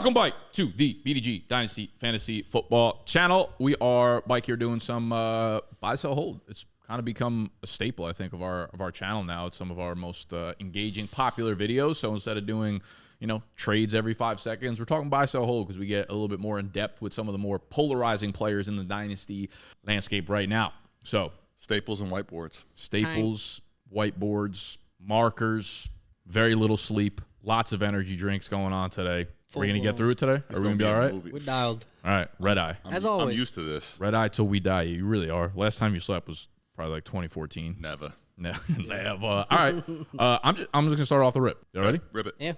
Welcome, Bike, to the BDGE Dynasty Fantasy Football channel. We are, Bike, here doing some buy, sell, hold. It's kind of become a staple, I think, of our channel now. It's some of our most engaging, popular videos. So instead of doing, trades every 5 seconds, we're talking buy, sell, hold because we get a little bit more in depth with some of the more polarizing players in the Dynasty landscape right now. So staples and whiteboards. Staples, whiteboards, markers, very little sleep, lots of energy drinks going on today. Are we going to get through it today? Are we going to be all right? We're dialed. All right, red eye. As always. I'm used to this. Red eye till we die. You really are. Last time you slept was probably like 2014. Never. Never. All right. I'm just going to start off the rip. You ready? Rip it. Yeah.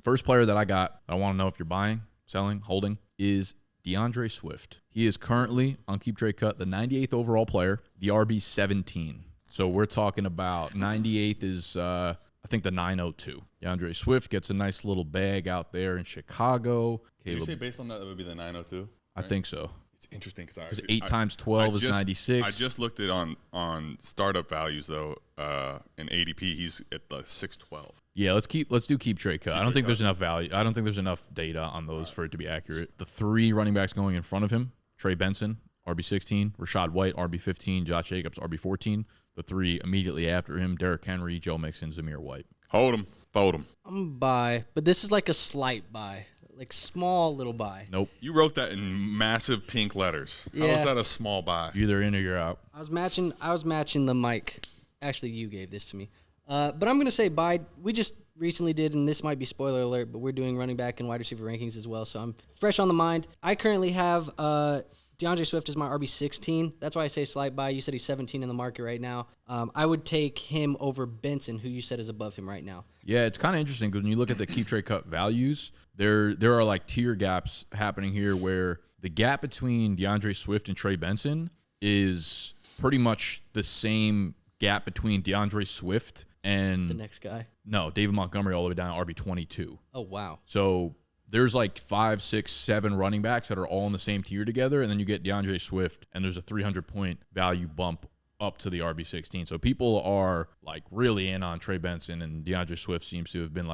First player that I got, I want to know if you're buying, selling, holding, is DeAndre Swift. He is currently on Keep Trade Cut, the 98th overall player, the RB 17. So we're talking about 98th is I think the 902. DeAndre Swift gets a nice little bag out there in Chicago. Did you say based on that, it would be the 902? Right? I think so. It's interesting because 8 times 12 is 96. I just looked it on startup values though. In ADP, he's at the 612. Yeah, let's do keep trade cut. I don't think there's enough value. I don't think there's enough data on those for it to be accurate. The 3 running backs going in front of him: Trey Benson, RB16; Rashad White, RB15; Josh Jacobs, RB14. The 3 immediately after him: Derrick Henry, Joe Mixon, Zamir White. Hold him, fold him. I'm a buy, but this is like a slight buy, like small little buy. Nope. You wrote that in massive pink letters. How is that a small buy? You're either in or you're out. I was matching the mic. Actually, you gave this to me. But I'm going to say buy. We just recently did, and this might be spoiler alert, but we're doing running back and wide receiver rankings as well, so I'm fresh on the mind. I currently have DeAndre Swift is my RB16. That's why I say slight buy. You said he's 17 in the market right now. I would take him over Benson, who you said is above him right now. Yeah, it's kind of interesting because when you look at the Keep Trade Cut values, there are like tier gaps happening here where the gap between DeAndre Swift and Trey Benson is pretty much the same gap between DeAndre Swift and the next guy. No, David Montgomery all the way down to RB22. Oh, wow. So there's like 5, 6, 7 running backs that are all in the same tier together, and then you get DeAndre Swift, and there's a 300-point value bump up to the RB16. So people are like really in on Trey Benson, and DeAndre Swift seems to have been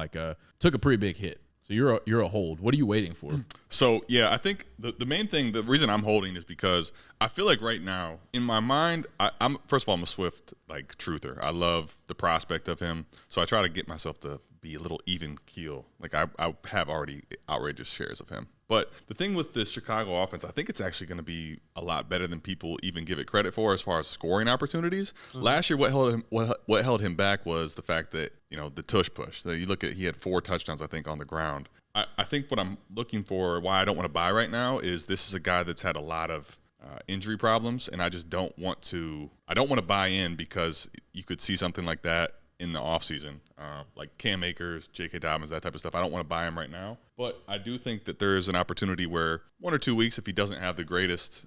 took a pretty big hit. So you're a hold. What are you waiting for? So, yeah, I think the main thing, the reason I'm holding is because I feel like right now, in my mind, I'm first of all, I'm a Swift truther. I love the prospect of him. So I try to get myself to be a little even keel. I have already outrageous shares of him. But the thing with this Chicago offense, I think it's actually going to be a lot better than people even give it credit for as far as scoring opportunities. Mm-hmm. Last year, what held him back was the fact that, the tush push. So you look at, he had 4 touchdowns, I think, on the ground. I think what I'm looking for, why I don't want to buy right now, is this is a guy that's had a lot of injury problems, and I just don't want to buy in because you could see something like that in the offseason, like Cam Akers, J.K. Dobbins, that type of stuff. I don't want to buy him right now. But I do think that there is an opportunity where 1 or 2 weeks, if he doesn't have the greatest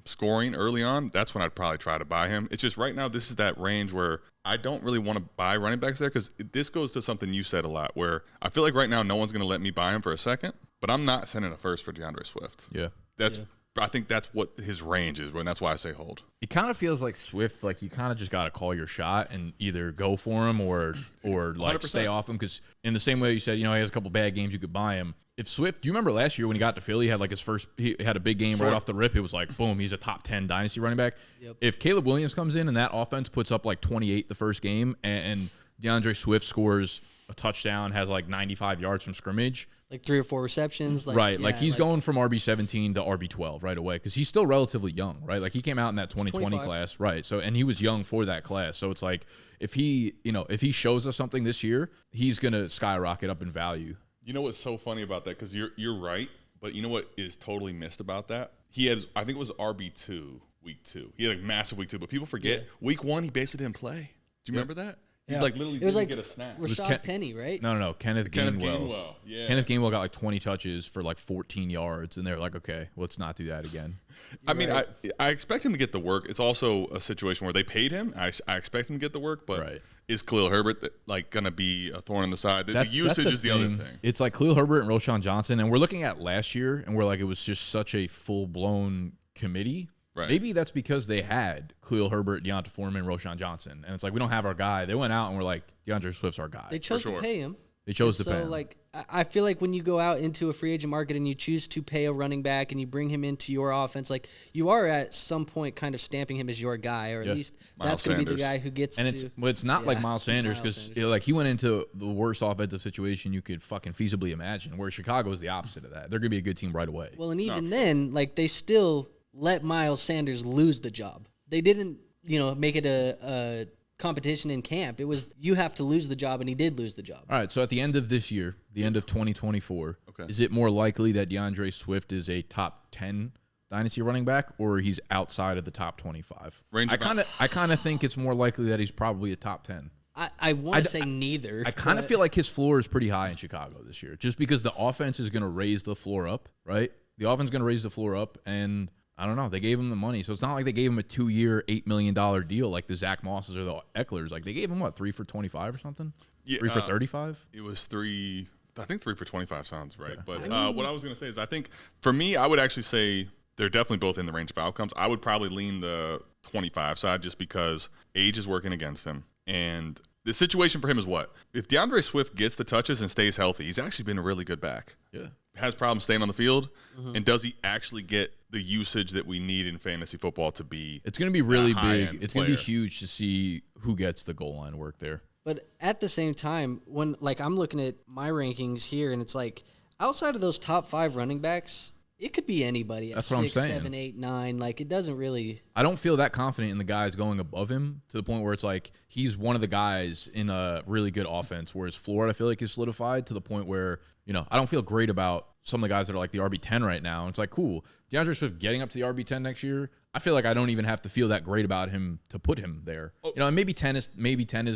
scoring early on, that's when I'd probably try to buy him. It's just right now this is that range where I don't really want to buy running backs there because this goes to something you said a lot where I feel like right now no one's going to let me buy him for a second, but I'm not sending a first for DeAndre Swift. Yeah. I think that's what his range is, and that's why I say hold. It kind of feels like Swift, you kind of just got to call your shot and either go for him or 100%. Stay off him. Because in the same way you said, he has a couple bad games, you could buy him. If Swift, do you remember last year when he got to Philly, he had he had a big game right off the rip. It was like, boom, he's a top 10 dynasty running back. Yep. If Caleb Williams comes in and that offense puts up 28 the first game and DeAndre Swift scores a touchdown, has 95 yards from scrimmage, 3 or 4 receptions. Right. Yeah, he's going from RB17 to RB12 right away because he's still relatively young, right? He came out in that 2020 class, right? So, and he was young for that class. So it's if he shows us something this year, he's going to skyrocket up in value. You know what's so funny about that? Because you're right, but you know what is totally missed about that? He has, I think it was RB2 week 2. He had massive week 2, but people forget week 1 he basically didn't play. Do you remember that? He literally didn't get a snap. Rashad Penny, right? No. Kenneth Gainwell. Gainwell, yeah. Kenneth Gainwell got 20 touches for 14 yards, and they're okay, let's not do that again. I expect him to get the work. It's also a situation where they paid him. I expect him to get the work, but is Khalil Herbert going to be a thorn in the side? The usage is the other thing. It's Khalil Herbert and Roschon Johnson, and we're looking at last year, and we're it was just such a full-blown committee. Right. Maybe that's because they had Khalil Herbert, Deonta Foreman, Roschon Johnson. And it's we don't have our guy. They went out and were DeAndre Swift's our guy. They chose to pay him. They chose to so, pay him. Like, I feel like when you go out into a free agent market and you choose to pay a running back and you bring him into your offense, like you are at some point kind of stamping him as your guy, or at least that's going to be the guy who gets and to. It's not like Miles Sanders, because like he went into the worst offensive situation you could fucking feasibly imagine, where Chicago is the opposite of that. They're going to be a good team right away. Well, and even then, like they still let Miles Sanders lose the job. They didn't, make it a competition in camp. It was you have to lose the job, and he did lose the job. All right, so at the end of this year, the end of 2024, is it more likely that DeAndre Swift is a top 10 dynasty running back, or he's outside of the top 25? I kind of think it's more likely that he's probably a top 10. I want to say neither. I kind of feel like his floor is pretty high in Chicago this year, just because the offense is going to raise the floor up, right? The offense is going to raise the floor up, and I don't know. They gave him the money. So it's not like they gave him a 2-year, $8 million deal like the Zach Mosses or the Ecklers. Like they gave him, 3 for 25 or something? Yeah, 3 for 35? It was 3. I think 3 for 25 sounds right. But what I was going to say is I think for me, I would actually say they're definitely both in the range of outcomes. I would probably lean the 25 side just because age is working against him. And the situation for him is what? If DeAndre Swift gets the touches and stays healthy, he's actually been a really good back. Yeah. Has problems staying on the field, and does he actually get the usage that we need in fantasy football to be? It's going to be really big. It's going to be huge to see who gets the goal line work there. But at the same time, when I'm looking at my rankings here, and it's like outside of those top 5 running backs, it could be anybody at 6, 7, 8, 9. Like it doesn't really. I don't feel that confident in the guys going above him to the point where it's like he's one of the guys in a really good offense where his floor I feel like is solidified to the point where I don't feel great about some of the guys that are like the RB10 right now. And it's like, cool, DeAndre Swift getting up to the RB10 next year. I feel like I don't even have to feel that great about him to put him there. And maybe 10 is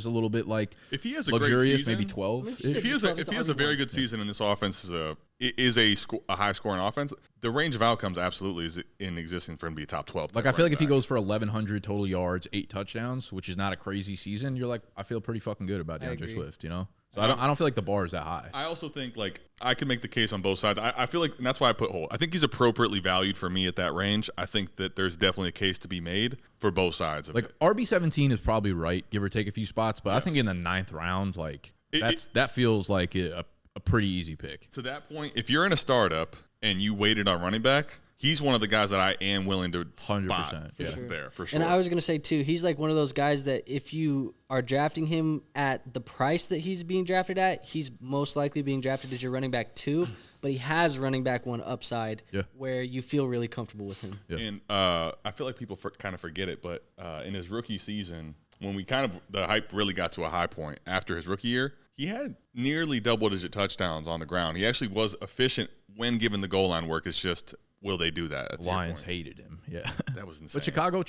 a little bit like if he has a luxurious, great season, maybe 12. If he has a very good season and this offense is a high scoring offense, the range of outcomes absolutely is in existing for him to be a top 12. Like I feel like if he goes for 1,100 total yards, 8 touchdowns, which is not a crazy season, you're like, I feel pretty fucking good about DeAndre Swift, So I don't feel like the bar is that high. I also think like I can make the case on both sides. I feel like, and that's why I put Holt. I think he's appropriately valued for me at that range. I think that there's definitely a case to be made for both sides of it. RB17 is probably right, give or take a few spots, but I think in the 9th round, that feels like a pretty easy pick. To that point, if you're in a startup and you waited on running back, he's one of the guys that I am willing to 100%, there for sure. And I was going to say, too, he's like one of those guys that if you are drafting him at the price that he's being drafted at, he's most likely being drafted as your running back 2, but he has running back 1 upside where you feel really comfortable with him. Yeah. And I feel like people kind of forget it, but in his rookie season, when the hype really got to a high point after his rookie year, he had nearly double-digit touchdowns on the ground. He actually was efficient when given the goal line work. It's just, will they do that? Lions hated him. Yeah, that was insane. But Chicago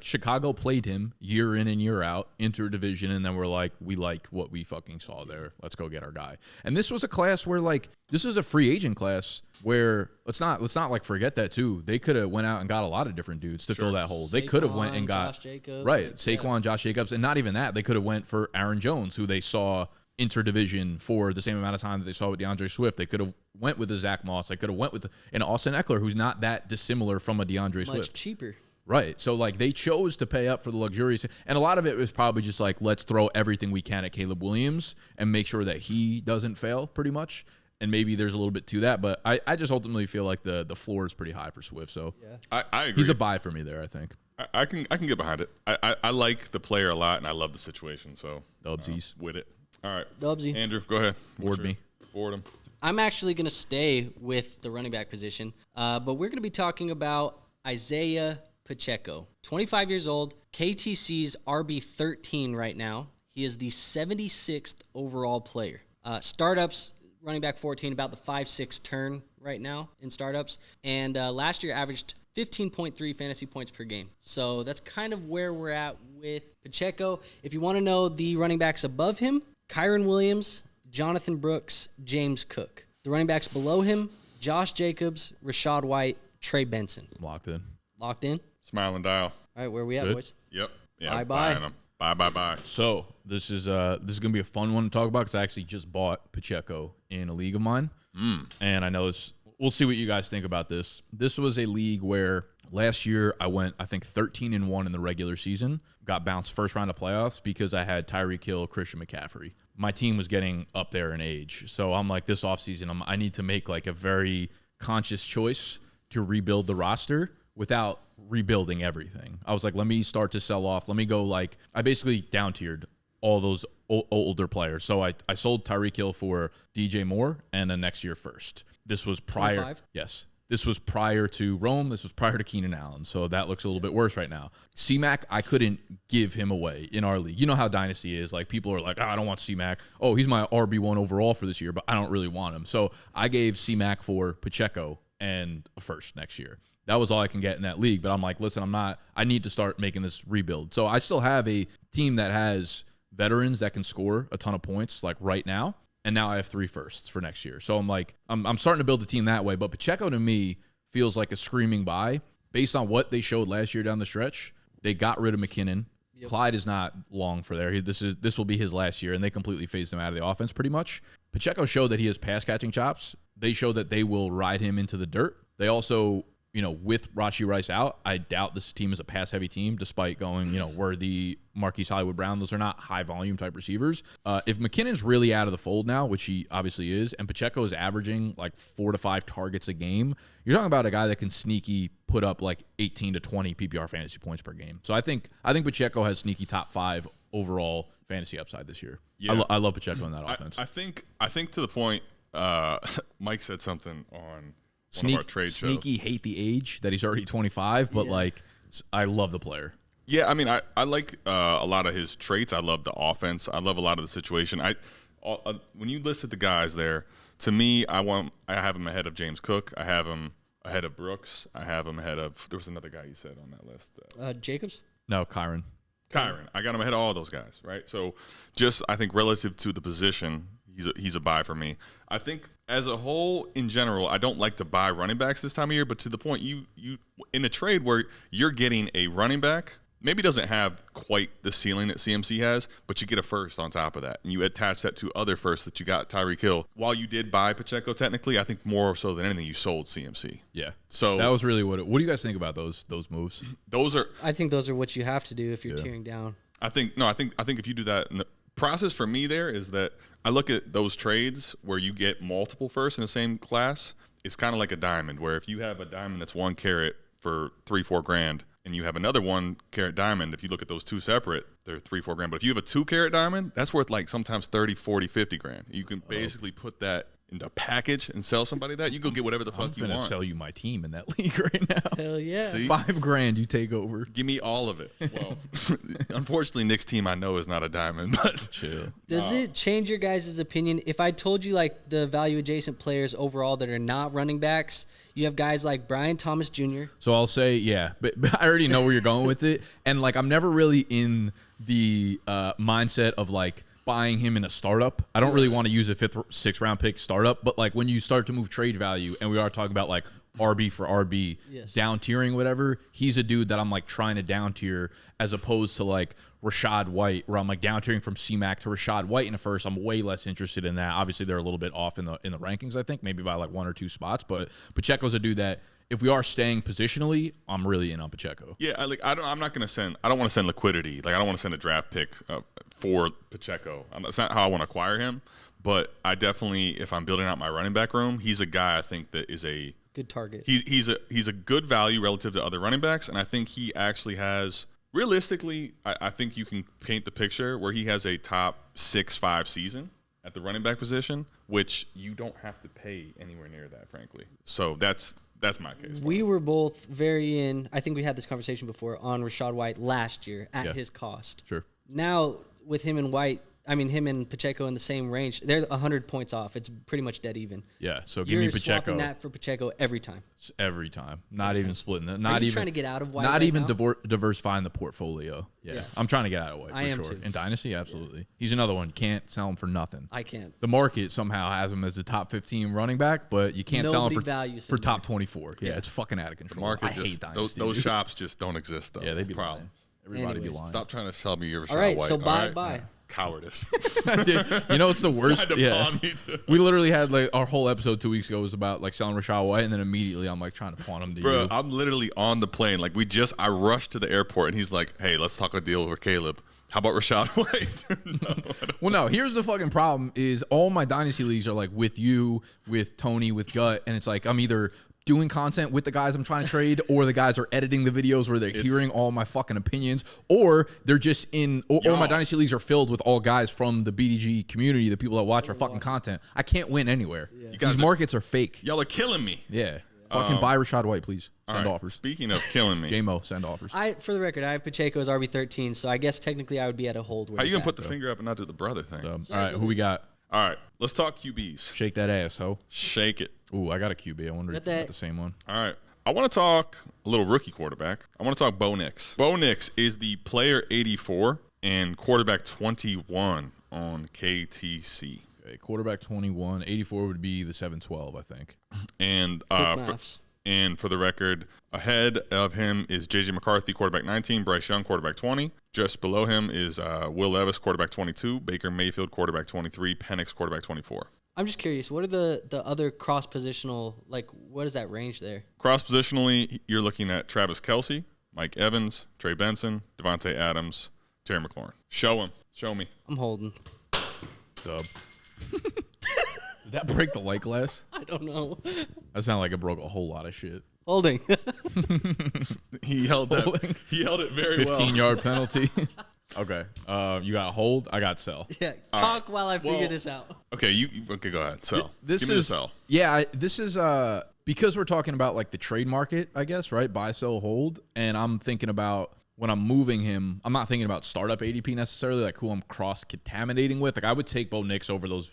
Chicago played him year in and year out, inter-division, and then we're like, we like what we fucking saw there. Let's go get our guy. And this was a class where this is a free agent class where let's not forget that too. They could have went out and got a lot of different dudes to fill that hole. They could have went and got Josh Jacobs, Saquon, Josh Jacobs, and not even that. They could have went for Aaron Jones, who they saw interdivision for the same amount of time that they saw with DeAndre Swift. They could have went with a Zach Moss. They could have went with an Austin Eckler, who's not that dissimilar from a DeAndre Swift. Much cheaper. Right. So, they chose to pay up for the luxurious. And a lot of it was probably just let's throw everything we can at Caleb Williams and make sure that he doesn't fail, pretty much. And maybe there's a little bit to that. But I just ultimately feel like the floor is pretty high for Swift. So, I agree. He's a buy for me there, I think. I can get behind it. I like the player a lot, and I love the situation. So, Dubsies. With it. All right. Dubsy. Andrew, go ahead. Board him. I'm actually going to stay with the running back position, but we're going to be talking about Isiah Pacheco. 25 years old, KTC's RB13 right now. He is the 76th overall player. Startups, running back 14, about the 5'6" turn right now in startups. And last year averaged 15.3 fantasy points per game. So that's kind of where we're at with Pacheco. If you want to know the running backs above him, Kyron Williams, Jonathan Brooks, James Cook. The running backs below him, Josh Jacobs, Rashad White, Trey Benson. Locked in. Locked in? Smile and dial. All right, where are we at, Good. Yep. boys? Yeah. Bye-bye. Bye. So this is gonna be a fun one to talk about because I actually just bought Pacheco in a league of mine, and I know this. We'll see what you guys think about this. This was a league where Last year, I went, I think, 13-1 in the regular season. Got bounced first round of playoffs because I had Tyreek Hill, Christian McCaffrey. My team was getting up there in age. So I'm like, this offseason, I need to make like a very conscious choice to rebuild the roster without rebuilding everything. I was like, let me start to sell off. Let me go like, I basically down-tiered all those older players. So I sold Tyreek Hill for DJ Moore and then next year first. This was prior. 25? Yes. This was prior to Rome. This was prior to Keenan Allen. So that looks a little bit worse right now. C-Mac, I couldn't give him away in our league. You know how Dynasty is. Like, people are like, I don't want C-Mac. Oh, he's my RB1 overall for this year, but I don't really want him. So I gave C-Mac for Pacheco and a first next year. That was all I can get in that league. But I'm like, listen, I need to start making this rebuild. So I still have a team that has veterans that can score a ton of points like right now. And now I have 3 firsts for next year. So I'm like, I'm starting to build a team that way. But Pacheco to me feels like a screaming buy based on what they showed last year down the stretch. They got rid of McKinnon. Yep. Clyde is not long for there. This will be his last year, and they completely phased him out of the offense pretty much. Pacheco showed that he has pass catching chops. They showed that they will ride him into the dirt. They also, with Rashee Rice out, I doubt this team is a pass-heavy team, despite going, Worthy, Marquise Hollywood Brown. Those are not high-volume type receivers. If McKinnon's really out of the fold now, which he obviously is, and Pacheco is averaging like 4 to 5 targets a game, you're talking about a guy that can sneaky put up like 18 to 20 PPR fantasy points per game. So I think Pacheco has sneaky top 5 overall fantasy upside this year. Yeah. I love Pacheco in that offense. I think to the point, Mike said something on one of our trade shows. Sneaky hate the age that he's already 25, but I love the player. Yeah, I mean, I like a lot of his traits. I love the offense. I love a lot of the situation. When you listed the guys there, to me, I have him ahead of James Cook. I have him ahead of Brooks. I have him ahead of. There was another guy you said on that list. Jacobs? No, Kyron. I got him ahead of all those guys, right? So, just I think relative to the position, he's a buy for me. I think as a whole, in general, I don't like to buy running backs this time of year. But to the point, you in a trade where you're getting a running back, maybe doesn't have quite the ceiling that CMC has, but you get a first on top of that, and you attach that to other firsts that you got. Tyreek Hill, while you did buy Pacheco, technically, I think more so than anything, you sold CMC. Yeah. So that was really what do you guys think about those moves? I think those are what you have to do if you're tearing down. I think if you do that, and the process for me there is that I look at those trades where you get multiple firsts in the same class. It's kind of like a diamond, where if you have a diamond that's 1 carat for $3-4 grand, and you have another 1 carat diamond, if you look at those two separate, they're $3-4 grand. But if you have a 2 carat diamond, that's worth like sometimes 30, 40, 50 grand. You can basically put that in a package and sell somebody that. You go get whatever the fuck you want. I'm gonna sell you my team in that league right now. Hell yeah. See? $5 grand, you take over. Give me all of it. Well, unfortunately, Nick's team I know is not a diamond, but chill. Does it change your guys' opinion if I told you like the value adjacent players overall that are not running backs? You have guys like Brian Thomas Jr. So I'll say, yeah, but I already know where you're going with it. And like, I'm never really in the mindset of like buying him in a startup. I don't really want to use a 5th, 6th round pick startup, but like when you start to move trade value, and we are talking about like RB for RB, down tiering, whatever, he's a dude that I'm like trying to down tier as opposed to like Rachaad White, where I'm like down tiering from C-Mac to Rachaad White in a first. I'm way less interested in that. Obviously, they're a little bit off in the rankings, I think, maybe by like 1 or 2 spots. But Pacheco's a dude that if we are staying positionally, I'm really in on Pacheco. Yeah, I don't want to send liquidity. Like I don't want to send a draft pick for Pacheco. That's not how I want to acquire him. But I definitely, if I'm building out my running back room, he's a guy I think that is a good target. He's a good value relative to other running backs, and I think he actually has. Realistically, I think you can paint the picture where he has a top 6-5 season at the running back position, which you don't have to pay anywhere near that, frankly. So that's my case. We were both very in. I think we had this conversation before on Rachaad White last year at his cost. Sure. Now with him and White, him and Pacheco in the same range, they're 100 points off. It's pretty much dead even. Yeah, so give me Pacheco. You're swapping that for Pacheco every time. Every time. Not even splitting that. Are you trying to get out of White Not right even now? Diversifying the portfolio. Yeah. I'm trying to get out of White, for I am sure. too. In Dynasty, absolutely. He's another one. Can't sell him for nothing. I can't. The market somehow has him as a top 15 running back, but you can't sell him for top 24. Yeah, it's fucking out of control. The market I hate Dynasty. Those shops just don't exist, though. Yeah, they be lying. Everybody be Anyways. lying. Stop trying to sell me your Rashad All right, White. so all bye. right? Cowardice. Dude, you know what's the worst? Tried to Yeah. pawn me too. We literally had like our whole episode 2 weeks ago was about like selling Rashad White, and then immediately I'm like trying to pawn him to Bro, you. I'm literally on the plane. Like I rushed to the airport, and he's like, "Hey, let's talk a deal with Caleb. How about Rashad White?" Well, no, here's the fucking problem is all my dynasty leagues are like with you, with Tony, with Gut, and it's like I'm either doing content with the guys I'm trying to trade, or the guys are editing the videos where they're hearing all my fucking opinions, or they're just in, or my dynasty leagues are filled with all guys from the BDGE community, the people that watch our fucking content. I can't win anywhere. These markets are fake. Y'all are killing me. Yeah. Fucking buy Rashad White, please. Send All right, offers. Speaking of killing me, JMO, send offers. For the record, I have Pacheco as RB13, so I guess technically I would be at a hold. how you gonna put the finger up and not do the brother thing? All right, who we got? All right, let's talk QBs. Shake that ass, ho. Shake it. Ooh, I got a QB. I wonder if you got the same one. All right. I want to talk a little rookie quarterback. I want to talk Bo Nix. Bo Nix is the player 84 and quarterback 21 on KTC. Okay, quarterback 21. 84 would be the 712, I think. And for the record, ahead of him is J.J. McCarthy, quarterback 19, Bryce Young, quarterback 20. Just below him is Will Levis, quarterback 22, Baker Mayfield, quarterback 23, Penix, quarterback 24. I'm just curious, what are the other cross-positional, like, what is that range there? Cross-positionally, you're looking at Travis Kelce, Mike Evans, Trey Benson, Davante Adams, Terry McLaurin. Show him. Show me. I'm holding. Dub. Did that break the light glass? I don't know. That sounded like it broke a whole lot of shit. Holding. He held that. He held it very well. 15-yard penalty. Okay. You got hold. I got sell. Yeah. Talk while I figure this out. Okay, okay, go ahead. Sell. This Give me is the sell. Yeah, this is because we're talking about like the trade market, I guess, right? Buy, sell, hold, and I'm thinking about when I'm moving him. I'm not thinking about startup ADP necessarily, like who I'm cross contaminating with. Like I would take Bo Nix over those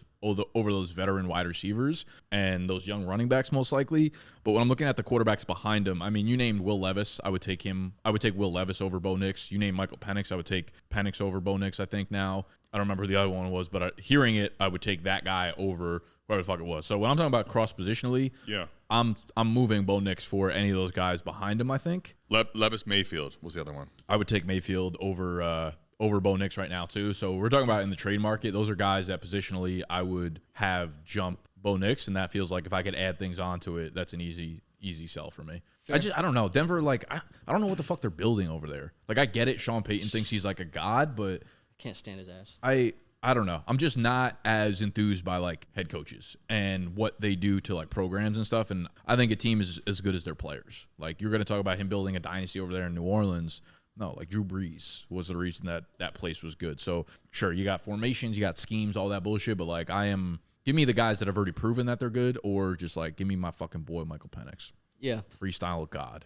veteran wide receivers and those young running backs most likely. But when I'm looking at the quarterbacks behind him, I mean, you named Will Levis. I would take him. I would take Will Levis over Bo Nix. You named Michael Penix. I would take Penix over Bo Nix. I think now I don't remember who the other one was, but hearing it, I would take that guy over whoever the fuck it was. So when I'm talking about cross positionally, Yeah. I'm moving Bo Nix for any of those guys behind him. I think Levis Mayfield was the other one. I would take Mayfield over Bo Nix right now too. So we're talking about in the trade market. Those are guys that positionally I would have jump Bo Nix, and that feels like if I could add things onto it, that's an easy sell for me. Fair. I don't know. Denver, like I don't know what the fuck they're building over there. Like I get it. Sean Payton thinks he's like a god, but Can't stand his ass. I don't know. I'm just not as enthused by like head coaches and what they do to like programs and stuff. And I think a team is as good as their players. Like you're going to talk about him building a dynasty over there in New Orleans. No, like Drew Brees was the reason that place was good. So sure, you got formations, you got schemes, all that bullshit. But like give me the guys that have already proven that they're good, or just like give me my fucking boy Michael Penix. Yeah. Freestyle God.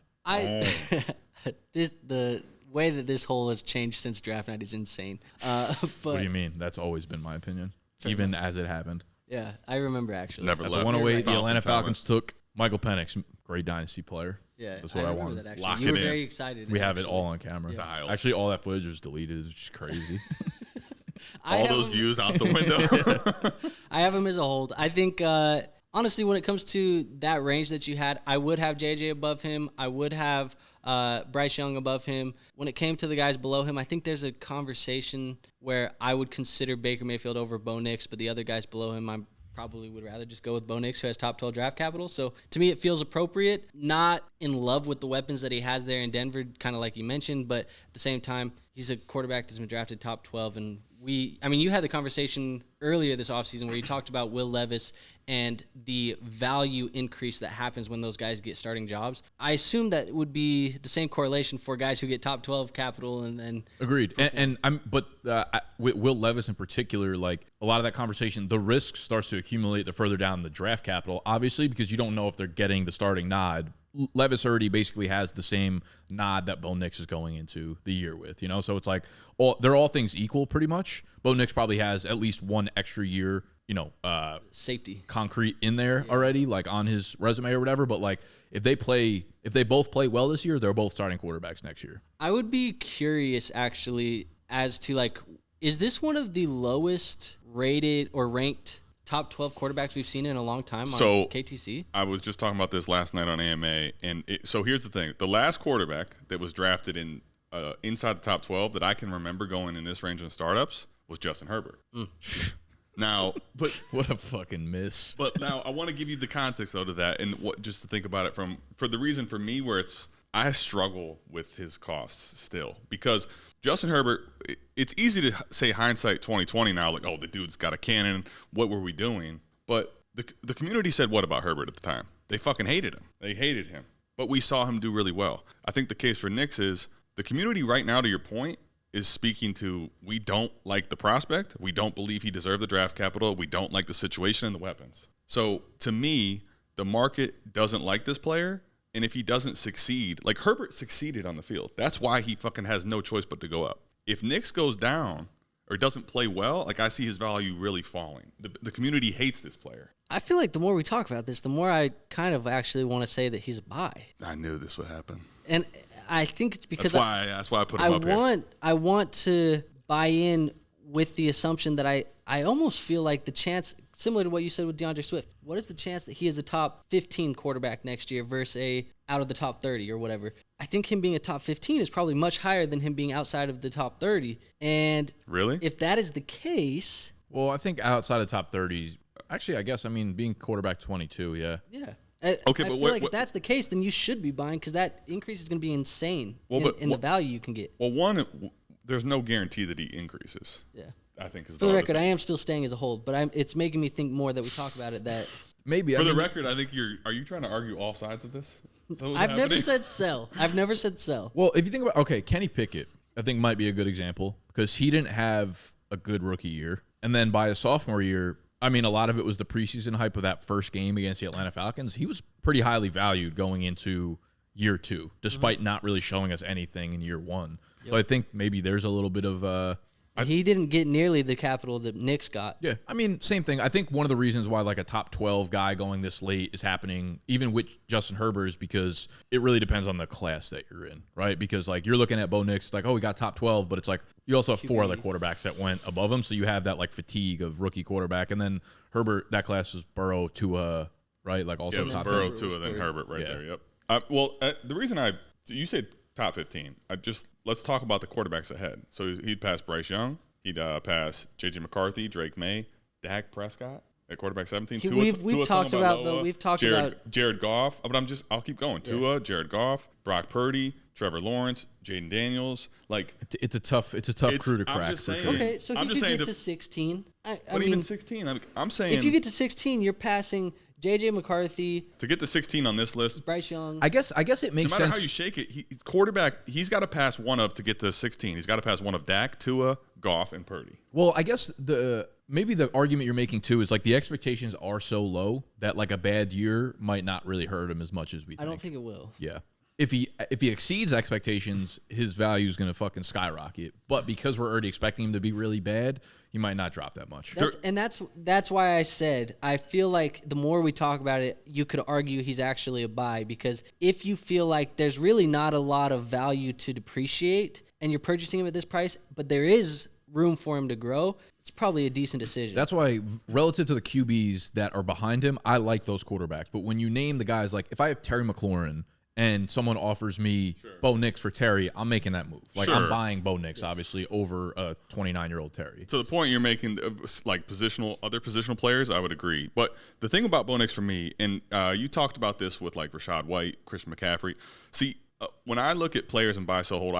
The way that this hole has changed since draft night is insane. But What do you mean? That's always been my opinion, even as it happened. yeah, I remember actually. Never At left. the 108, the Falcons Atlanta helmet. Falcons took Michael Penix, great dynasty player. Yeah, That's what I remember wanted. that actually. Lock You it were in. very excited. We have it actually. all on camera. Dialed. Actually, all that footage was deleted. It's just crazy. All those views out the window. I have him as a hold. I think, honestly, when it comes to that range that you had, I would have JJ above him. I would have Bryce Young above him. When it came to the guys below him, I think there's a conversation where I would consider Baker Mayfield over Bo Nix, but the other guys below him, I probably would rather just go with Bo Nix, who has top 12 draft capital. So to me, it feels appropriate. Not in love with the weapons that he has there in Denver, kind of like you mentioned, but at the same time, he's a quarterback that's been drafted top 12. And you had the conversation earlier this offseason where you talked about Will Levis and the value increase that happens when those guys get starting jobs. I assume that would be the same correlation for guys who get top 12 capital and then Agreed. But with Will Levis in particular, like a lot of that conversation, the risk starts to accumulate the further down the draft capital, obviously, because you don't know if they're getting the starting nod. Levis already basically has the same nod that Bo Nix is going into the year with, so it's like they're all things equal pretty much. Bo Nix probably has at least one extra year, safety concrete in there already, like on his resume or whatever. But like if they both play well this year, they're both starting quarterbacks next year. I would be curious actually as to like, is this one of the lowest rated or ranked top 12 quarterbacks we've seen in a long time on KTC? I was just talking about this last night on AMA, and so here's the thing: the last quarterback that was drafted in inside the top 12 that I can remember going in this range in startups was Justin Herbert. Now, but What a fucking miss. But now I want to give you the context though to that, and just to think about it for the reason for me where I struggle with his costs still, because Justin Herbert, it's easy to say hindsight 2020 now, like, oh, the dude's got a cannon. What were we doing? But the community said what about Herbert at the time? They fucking hated him. They hated him. But we saw him do really well. I think the case for Knicks is the community right now, to your point, is speaking to, we don't like the prospect. We don't believe he deserved the draft capital. We don't like the situation and the weapons. So to me, the market doesn't like this player. And if he doesn't succeed, like Herbert succeeded on the field. That's why he fucking has no choice but to go up. If Knicks goes down or doesn't play well, like I see his value really falling. The community hates this player. I feel like the more we talk about this, the more I kind of actually want to say that he's a buy. I knew this would happen. And I think it's because that's why I put him up here. I want to buy in with the assumption that I almost feel like the chance, similar to what you said with DeAndre Swift, what is the chance that he is a top 15 quarterback next year versus a out of the top 30 or whatever? I think him being a top 15 is probably much higher than him being outside of the top 30. And really, if that is the case, well, I think outside of top 30, actually, I guess, I mean, being quarterback 22, yeah. yeah. Okay, I but feel like if that's the case, then you should be buying, because that increase is going to be insane in the value you can get. Well, one, there's no guarantee that he increases. Yeah. I think is for the record, I am still staying as a hold, but it's making me think more that we talk about it. That maybe for the record, I think are you trying to argue all sides of this? I've never said sell. I've never said sell. Well, if you think about Kenny Pickett, I think might be a good example because he didn't have a good rookie year, and then by his sophomore year, I mean, a lot of it was the preseason hype of that first game against the Atlanta Falcons. He was pretty highly valued going into year two, despite not really showing us anything in year one. Yep. So I think maybe there's a little bit of he didn't get nearly the capital that Knicks got. Yeah, I mean, same thing. I think one of the reasons why like a top 12 guy going this late is happening, even with Justin Herbert, is because it really depends on the class that you're in, right? Because like you're looking at Bo Nix, like, oh, we got top 12, but it's like you also have four other quarterbacks that went above him, so you have that like fatigue of rookie quarterback, and then Herbert, that class was Burrow, Tua, right? Like also it was top Burrow, 10. Tua, then Herbert right Yeah. there. Yep. The reason you said top 15, let's talk about the quarterbacks ahead. So he'd pass Bryce Young. He'd pass J.J. McCarthy, Drake May, Dak Prescott at quarterback 17. We've talked about Jared Goff. But I'll keep going. Yeah. Tua, Jared Goff, Brock Purdy, Trevor Lawrence, Jaden Daniels. Like it's a tough crew to crack for sure. Okay, so he could get to 16. I mean, even 16. I'm saying if you get to 16, you're passing J.J. McCarthy. To get to 16 on this list, Bryce Young. I guess it makes sense. No matter how you shake it, quarterback, he's got to pass one of to get to 16. He's got to pass one of Dak, Tua, Goff, and Purdy. Well, I guess maybe the argument you're making too is like the expectations are so low that like a bad year might not really hurt him as much as we think. I don't think it will. Yeah. If he exceeds expectations, his value is going to fucking skyrocket. But because we're already expecting him to be really bad, he might not drop that much. That's why I said I feel like the more we talk about it, you could argue he's actually a buy, because if you feel like there's really not a lot of value to depreciate and you're purchasing him at this price, but there is room for him to grow, it's probably a decent decision. That's why relative to the QBs that are behind him, I like those quarterbacks. But when you name the guys, like if I have Terry McLaurin and someone offers me Bo Nix for Terry, I'm making that move. Like I'm buying Bo Nix, obviously, over a 29-year-old Terry. To the point you're making, like other positional players, I would agree. But the thing about Bo Nix for me, and you talked about this with like Rashad White, Christian McCaffrey. See, when I look at players and buy, sell, hold,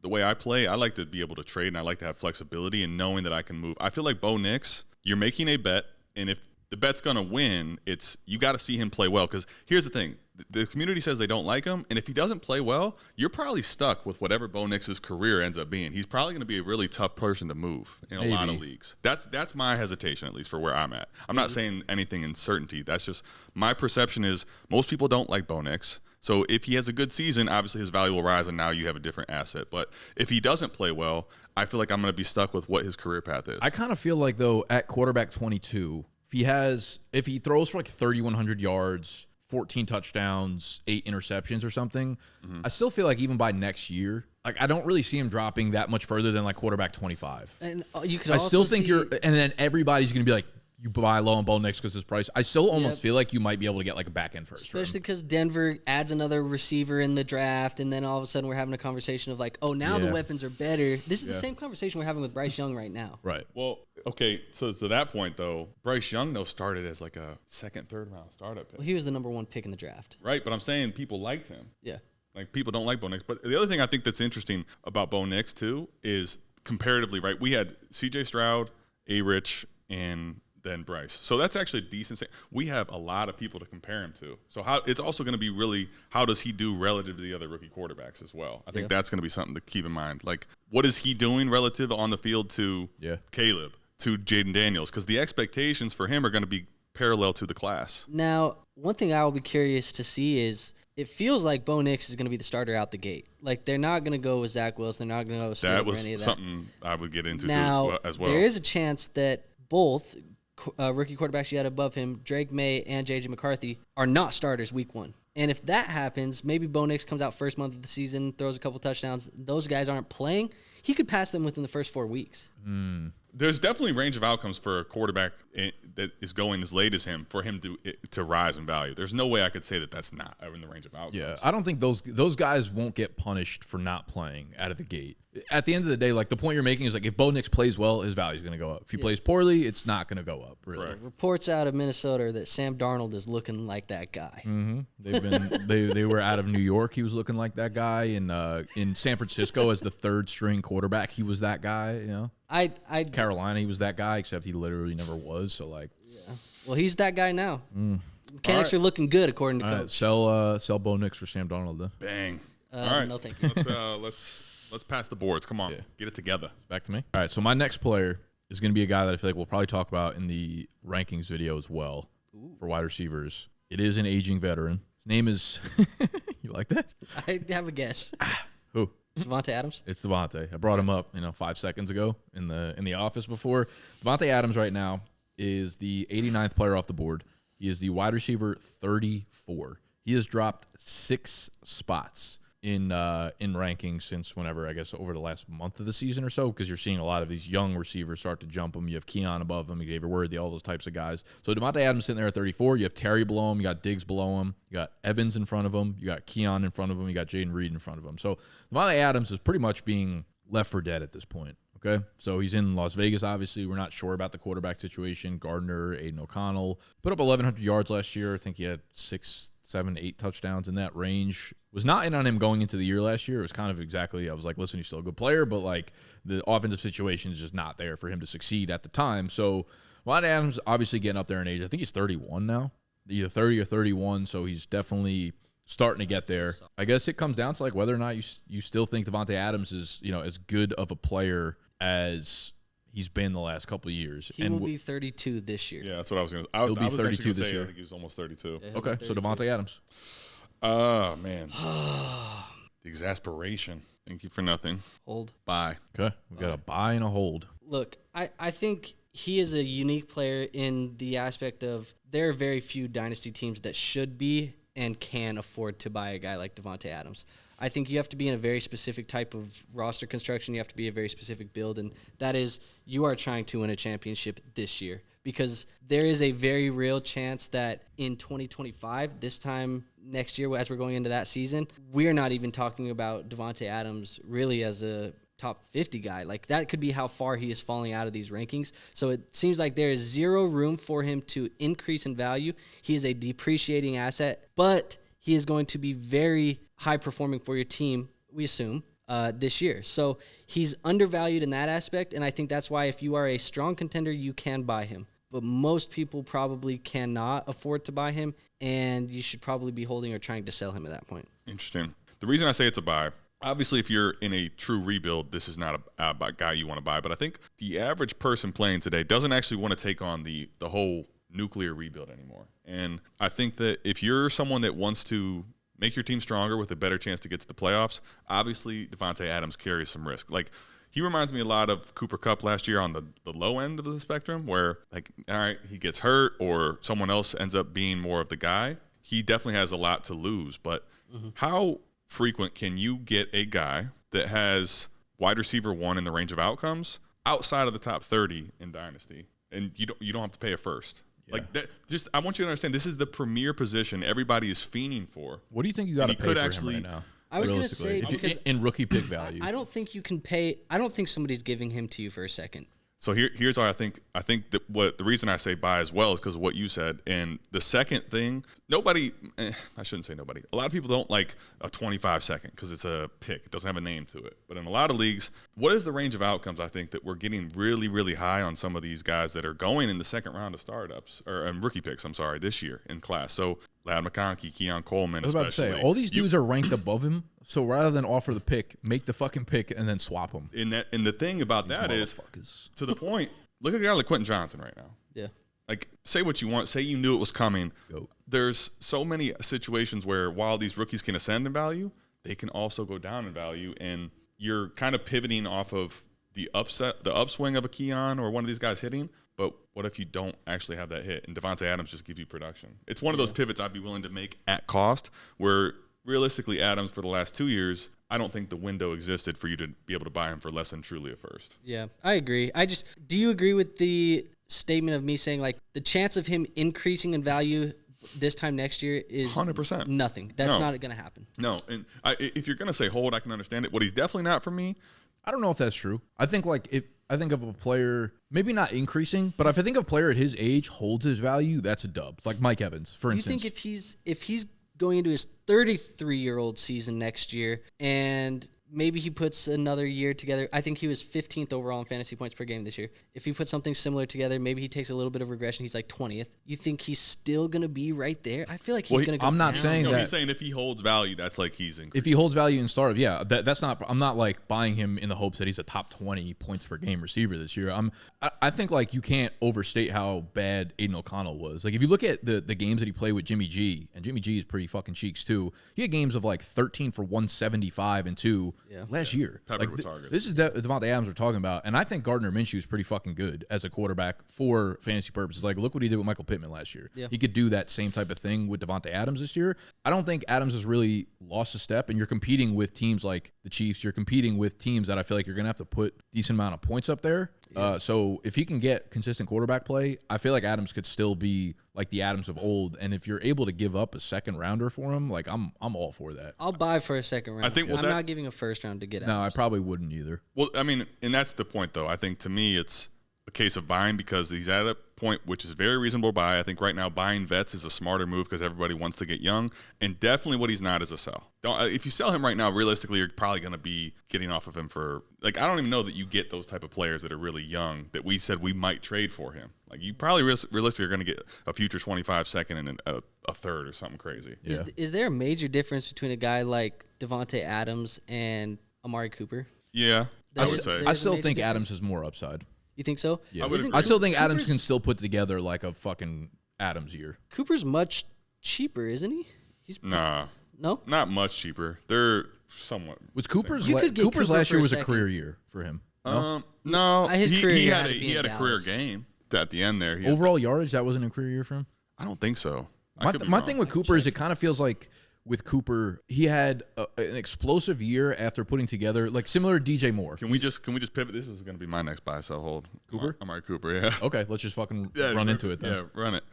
the way I play, I like to be able to trade, and I like to have flexibility and knowing that I can move. I feel like Bo Nix, you're making a bet, and if the bet's going to win, you got to see him play well. Because here's the thing. The community says they don't like him, and if he doesn't play well, you're probably stuck with whatever Bo Nix's career ends up being. He's probably going to be a really tough person to move in a lot of leagues. That's my hesitation, at least for where I'm at. I'm not saying anything in certainty. That's just my perception is most people don't like Bo Nix. So if he has a good season, obviously his value will rise, and now you have a different asset. But if he doesn't play well, I feel like I'm going to be stuck with what his career path is. I kind of feel like, though, at quarterback 22, if he throws for like 3,100 yards, 14 touchdowns, 8 interceptions or something, I still feel like even by next year, like I don't really see him dropping that much further than like quarterback 25. And you could I also still think and then everybody's going to be like, you buy low on Bo Nix because his price. I still almost feel like you might be able to get like a back end first. Especially because Denver adds another receiver in the draft, and then all of a sudden we're having a conversation of like, oh, now the weapons are better. This is the same conversation we're having with Bryce Young right now. Right. Well, okay, so to that point, though, Bryce Young, though, started as like a second, third round startup pick. Well, he was the number 1 pick in the draft. Right, but I'm saying people liked him. Yeah. Like, people don't like Bo Nix. But the other thing I think that's interesting about Bo Nix, too, is comparatively, right, we had C.J. Stroud, A-Rich, and then Bryce. So that's actually a decent. We have a lot of people to compare him to. So it's also going to be really, how does he do relative to the other rookie quarterbacks as well? I think that's going to be something to keep in mind. Like, what is he doing relative on the field to Caleb, to Jaden Daniels? Because the expectations for him are going to be parallel to the class. Now, one thing I will be curious to see is it feels like Bo Nix is going to be the starter out the gate. Like, they're not going to go with Zach Wilson. They're not going to go with Stewart or any of that. That was something I would get into now, as well. There is a chance that both rookie quarterbacks you had above him, Drake May and J.J. McCarthy, are not starters week 1. And if that happens, maybe Bo Nix comes out first month of the season, throws a couple touchdowns. Those guys aren't playing. He could pass them within the first 4 weeks. There's definitely range of outcomes for a quarterback that is going as late as him for him to rise in value. There's no way I could say that that's not in the range of outcomes. Yeah, I don't think those guys won't get punished for not playing out of the gate. At the end of the day, like the point you're making is like if Bo Nix plays well, his value is going to go up. If he plays poorly, it's not going to go up. Really. Correct. Reports out of Minnesota that Sam Darnold is looking like that guy. Mm-hmm. They've been they were out of New York. He was looking like that guy, and in San Francisco as the third string quarterback, he was that guy. You know. Carolina, he was that guy, except he literally never was. So like, well, he's that guy now. Mechanics are looking good according to coach. Sell Bo Nix for Sam Darnold. Then. Bang. All right, no thank you. Let's pass the boards. Come on, get it together. Back to me. All right, so my next player is going to be a guy that I feel like we'll probably talk about in the rankings video as well for wide receivers. It is an aging veteran. His name is. You like that? I have a guess. Who? Davante Adams. It's Davante. I brought him up, 5 seconds ago in the office before. Davante Adams right now is the 89th player off the board. He is the wide receiver 34. He has dropped 6 spots in rankings since whenever, I guess, over the last month of the season or so, because you're seeing a lot of these young receivers start to jump him. You have Keon above him, Xavier Worthy, all those types of guys. So Davante Adams sitting there at 34. You have Terry below him. You got Diggs below him. You got Evans in front of him. You got Keon in front of him. You got Jaden Reed in front of him. So Davante Adams is pretty much being left for dead at this point. Okay, so he's in Las Vegas, obviously. We're not sure about the quarterback situation. Gardner, Aiden O'Connell put up 1,100 yards last year. I think he had 6, 7, 8 touchdowns in that range. Was not in on him going into the year last year. It was kind of exactly, I was like, listen, he's still a good player, but like the offensive situation is just not there for him to succeed at the time. So Davante Adams obviously getting up there in age. I think he's 31 now, either 30 or 31, so he's definitely starting to get there. I guess it comes down to like whether or not you still think Davante Adams is, as good of a player as he's been the last couple of years. He will be 32 this year. Yeah, that's what I was going to say. He'll be 32 this year. I think he was almost 32. Yeah, okay, so Davante Adams. Oh, man. The exasperation. Thank you for nothing. Hold. Bye. Okay, we got a buy and a hold. Look, I think he is a unique player in the aspect of there are very few dynasty teams that should be and can afford to buy a guy like Davante Adams. I think you have to be in a very specific type of roster construction. You have to be a very specific build, and that is you are trying to win a championship this year because there is a very real chance that in 2025, this time next year, as we're going into that season, we're not even talking about Davante Adams really as a top 50 guy. Like that could be how far he is falling out of these rankings. So it seems like there is zero room for him to increase in value. He is a depreciating asset, but he is going to be very high performing for your team, we assume, this year. So he's undervalued in that aspect, and I think that's why if you are a strong contender, you can buy him. But most people probably cannot afford to buy him, and you should probably be holding or trying to sell him at that point. Interesting. The reason I say it's a buy, obviously if you're in a true rebuild, this is not a guy you want to buy, but I think the average person playing today doesn't actually want to take on the whole nuclear rebuild anymore. And I think that if you're someone that wants to make your team stronger with a better chance to get to the playoffs, obviously Davante Adams carries some risk. Like, he reminds me a lot of Cooper Kupp last year on the low end of the spectrum where, like, all right, he gets hurt or someone else ends up being more of the guy. He definitely has a lot to lose. But how frequent can you get a guy that has wide receiver 1 in the range of outcomes outside of the top 30 in Dynasty and you don't have to pay a first. Yeah. Like that. Just I want you to understand, this is the premier position everybody is fiending for. What do you think you got to pay for him right now? I was going to say, because in rookie pick value, I don't think you can pay. I don't think somebody's giving him to you for a second. So here's why I think that what the reason I say buy as well is because of what you said. And the second thing, I shouldn't say nobody. A lot of people don't like a 25-second because it's a pick. It doesn't have a name to it. But in a lot of leagues, what is the range of outcomes? I think that we're getting really, really high on some of these guys that are going in the second round of startups or rookie picks. I'm sorry, this year in class. So Ladd McConkey, Keon Coleman. I was about to say all these dudes are ranked above him. So rather than offer the pick, make the fucking pick and then swap them. And the thing about that is, to the point, look at a guy like Quentin Johnson right now. Yeah. Like, say what you want. Say you knew it was coming. Go. There's so many situations where while these rookies can ascend in value, they can also go down in value. And you're kind of pivoting off of the upswing of a Keon or one of these guys hitting. But what if you don't actually have that hit and Davante Adams just gives you production? It's one of those pivots I'd be willing to make at cost where realistically Adams for the last 2 years, I don't think the window existed for you to be able to buy him for less than truly a first. Yeah, I agree. Do you agree with the statement of me saying like the chance of him increasing in value this time next year is 100% nothing? That's not going to happen. No, and if you're going to say hold, I can understand it. What he's definitely not for me. I don't know if that's true. I think I think of a player, maybe not increasing, but if I think of a player at his age holds his value, that's a dub. Like Mike Evans, for instance. You think if he's going into his 33-year-old season next year and maybe he puts another year together. I think he was 15th overall in fantasy points per game this year. If he puts something similar together, maybe he takes a little bit of regression. He's like 20th. You think he's still going to be right there? I feel like he's going to go I'm not down. saying that. He's saying if he holds value, that's like he's increasing. If he holds value in startup, yeah, that's not. I'm not like buying him in the hopes that he's a top 20 points per game receiver this year. I think like you can't overstate how bad Aiden O'Connell was. Like if you look at the games that he played with Jimmy G, and Jimmy G is pretty fucking cheeks too. He had games of like 13 for 175 and 2 last year. Like this is Davante Adams we're talking about, and I think Gardner Minshew is pretty fucking good as a quarterback for fantasy purposes. Like look what he did with Michael Pittman last year. Yeah. He could do that same type of thing with Davante Adams this year. I don't think Adams has really lost a step, and you're competing with teams like the Chiefs. You're competing with teams that I feel like you're going to have to put decent amount of points up there. Yeah. So if he can get consistent quarterback play, I feel like Adams could still be like the Adams of old. And if you're able to give up a second rounder for him, like I'm all for that. I'll buy for a second round. I think I'm not giving a first round to get Adams. No, I probably wouldn't either. Well, I mean, and that's the point though. I think to me it's a case of buying because he's at a point which is very reasonable buy. I think right now buying vets is a smarter move because everybody wants to get young, and definitely what he's not is a sell. If you sell him right now, realistically, you're probably going to be getting off of him for like I don't even know that you get those type of players that are really young that we said we might trade for him. Like you probably realistically are going to get a future 25 second and a third or something crazy. Yeah. Is there a major difference between a guy like Davante Adams and Amari Cooper? Yeah, I would say. I still think Adams has more upside. You think so? Yeah. I still think Adams can still put together like a fucking Adams year. Cooper's much cheaper, isn't he? Nah. No? Not much cheaper. They're somewhat. Was Cooper's Cooper last year was a a career year for him? No. He had a career Dallas. game at the end there. Overall yardage, that wasn't a career year for him? I don't think so. My thing with Cooper is it kind of feels like with Cooper, he had an explosive year after putting together, like similar to DJ Moore. Can we just pivot? This is going to be my next buy, sell hold. Cooper? Amari Cooper, yeah. Okay, let's just fucking run into it then. Yeah, run it.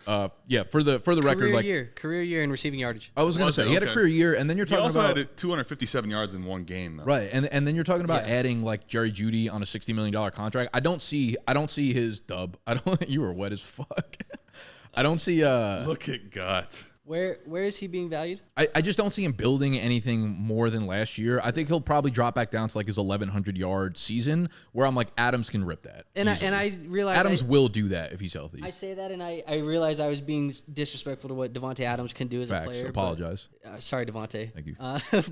For the record, like career year in receiving yardage. I was going to say he had a career year, and then you're talking about he also had 257 yards in one game, though. Right, and then you're talking about adding like Jerry Jeudy on a $60 million contract. I don't see his dub. You were wet as fuck. I don't see. Look at Gut. Where is he being valued? I just don't see him building anything more than last year. I think he'll probably drop back down to like his 1,100-yard season, where I'm like Adams can rip that. And I realize Adams will do that if he's healthy. I say that, and I realize I was being disrespectful to what Davante Adams can do as a player. Apologize. Sorry, Davante. Thank you.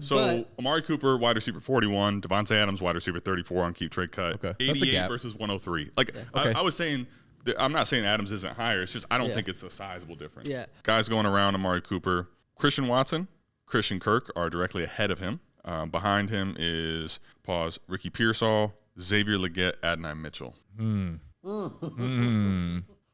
So Amari Cooper, wide receiver 41, Davante Adams, wide receiver 34 on keep trade cut. Okay, 88 versus 103. Like I was saying. I'm not saying Adams isn't higher. It's just I don't think it's a sizable difference. Yeah. Guys going around Amari Cooper, Christian Watson, Christian Kirk are directly ahead of him. Behind him is Ricky Pearsall, Xavier Legette, Adonai Mitchell. All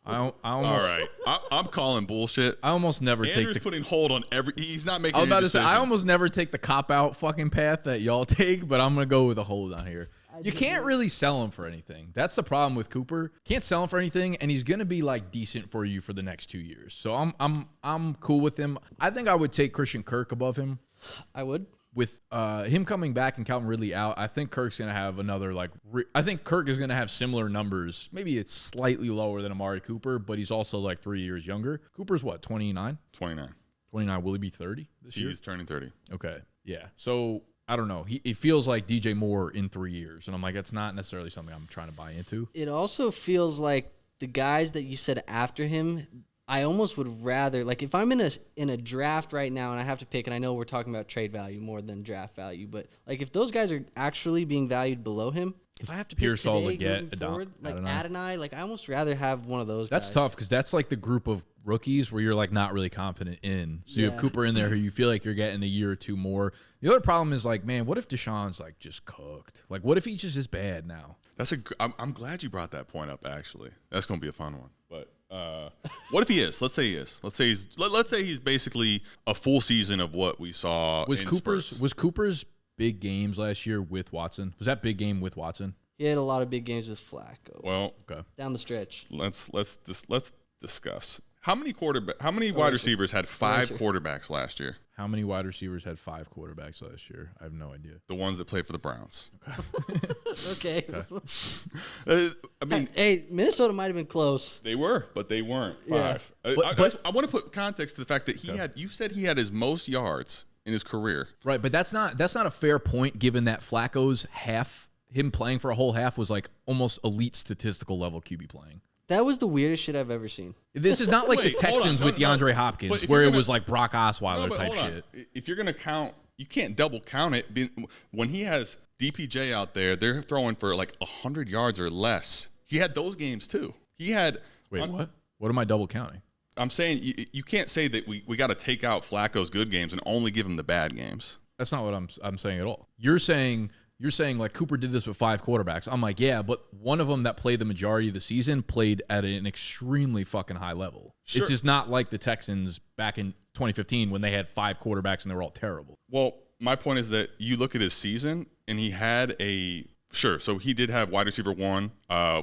right. I'm calling bullshit. I almost never Andrew's putting hold on every. He's not making. I was about to say decisions. I almost never take the cop out fucking path that y'all take, but I'm gonna go with a hold on here. You can't really sell him for anything. That's the problem with Cooper. Can't sell him for anything, and he's gonna be like decent for you for the next 2 years. So I'm cool with him. I think I would take Christian Kirk above him. I would. With him coming back and Calvin Ridley out, I think Kirk's gonna have another I think Kirk is gonna have similar numbers. Maybe it's slightly lower than Amari Cooper, but he's also like 3 years younger. Cooper's what, 29? 29. 29. Will he be 30 this year? He's turning 30. Okay. Yeah. So I don't know. It feels like DJ Moore in 3 years, and I'm like, that's not necessarily something I'm trying to buy into. It also feels like the guys that you said after him, I almost would rather, like, if I'm in a draft right now and I have to pick, and I know we're talking about trade value more than draft value, but like if those guys are actually being valued below him, if I have to pick Pearsall, today Leggett, moving forward, like Adonai. Adonai, like I almost rather have one of those That's guys. tough because that's like the group of rookies where you're like not really confident in. So you have Yeah. Cooper in there who you feel like you're getting a year or two more. The other problem is like, man, what if Deshaun's like just cooked? Like, what if he just is bad now? I'm glad you brought that point up. Actually, that's going to be a fun one. But what if he is? Let's say he is. Let's say he's basically a full season of what we saw. Was in Cooper's Spurs. big games last year with Watson? Was that big game with Watson? He had a lot of big games with Flacco. Well, Okay. Down the stretch. let's discuss how many wide receivers had 5 quarterbacks last year. How many wide receivers had 5 quarterbacks last year? I have no idea. The ones that played for the Browns. Okay. I mean, Hey, Minnesota might have been close. they were, but they weren't 5. Yeah. I want to put context to the fact that you said he had his most yards in his career. Right, but that's not a fair point given that Flacco's him playing for a whole half was like almost elite statistical level QB playing. That was the weirdest shit I've ever seen. This is not like Wait, the hold on. Texans No, with no. DeAndre But Hopkins if where you're it gonna- was like Brock Osweiler No, but type hold on. shit. If you're going to count, you can't double count it. When he has DPJ out there, they're throwing for like 100 yards or less. He had those games too. He had. Wait, what? What am I double counting? I'm saying you can't say that we got to take out Flacco's good games and only give him the bad games. That's not what I'm saying at all. You're saying like Cooper did this with 5 quarterbacks. I'm like, yeah, but one of them that played the majority of the season played at an extremely fucking high level. Sure. It's just not like the Texans back in 2015 when they had 5 quarterbacks and they were all terrible. Well, my point is that you look at his season and he had so he did have wide receiver 1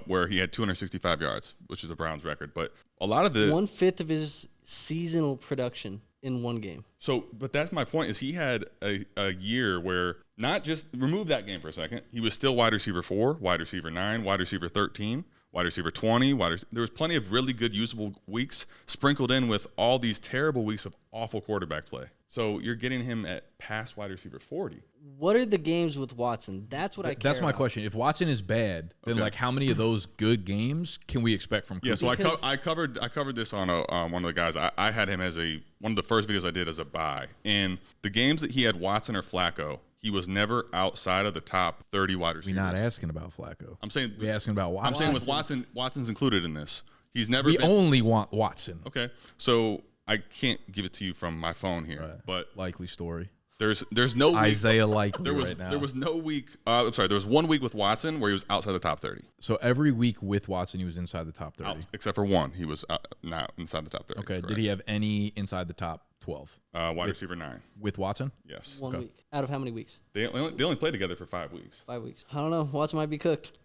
where he had 265 yards, which is a Browns record. But a lot of the 1/5 of his seasonal production in one game. But that's my point is he had a year where not just remove that game for a second. He was still wide receiver 4, wide receiver 9, wide receiver 13, wide receiver 20. There was plenty of really good usable weeks sprinkled in with all these terrible weeks of awful quarterback play. So you're getting him at past wide receiver 40. What are the games with Watson? That's what I care That's my about. question. If Watson is bad, then Okay. like how many of those good games can we expect from Cooper? Yeah, so Because- I covered this on one of the guys. I had him as one of the first videos I did as a buy. And the games that he had Watson or Flacco, he was never outside of the top 30 wide receivers. We're not asking about Flacco. I'm saying We're asking about Watson. I'm saying with Watson's included in this. He's never We been only want Watson. Okay. So I can't give it to you from my phone here, Right. but Likely story. there's no week, Isaiah Likely there was right now. there was no week. I'm sorry. There was 1 week with Watson where he was outside the top 30. So every week with Watson, he was inside the top 30. Except for 1, he was not inside the top 30. Okay. correct. Did he have any inside the top 12 wide receiver 9? with Watson? Yes. One week. Out of how many weeks? They only played together for 5 weeks. 5 weeks. I don't know. Watson might be cooked.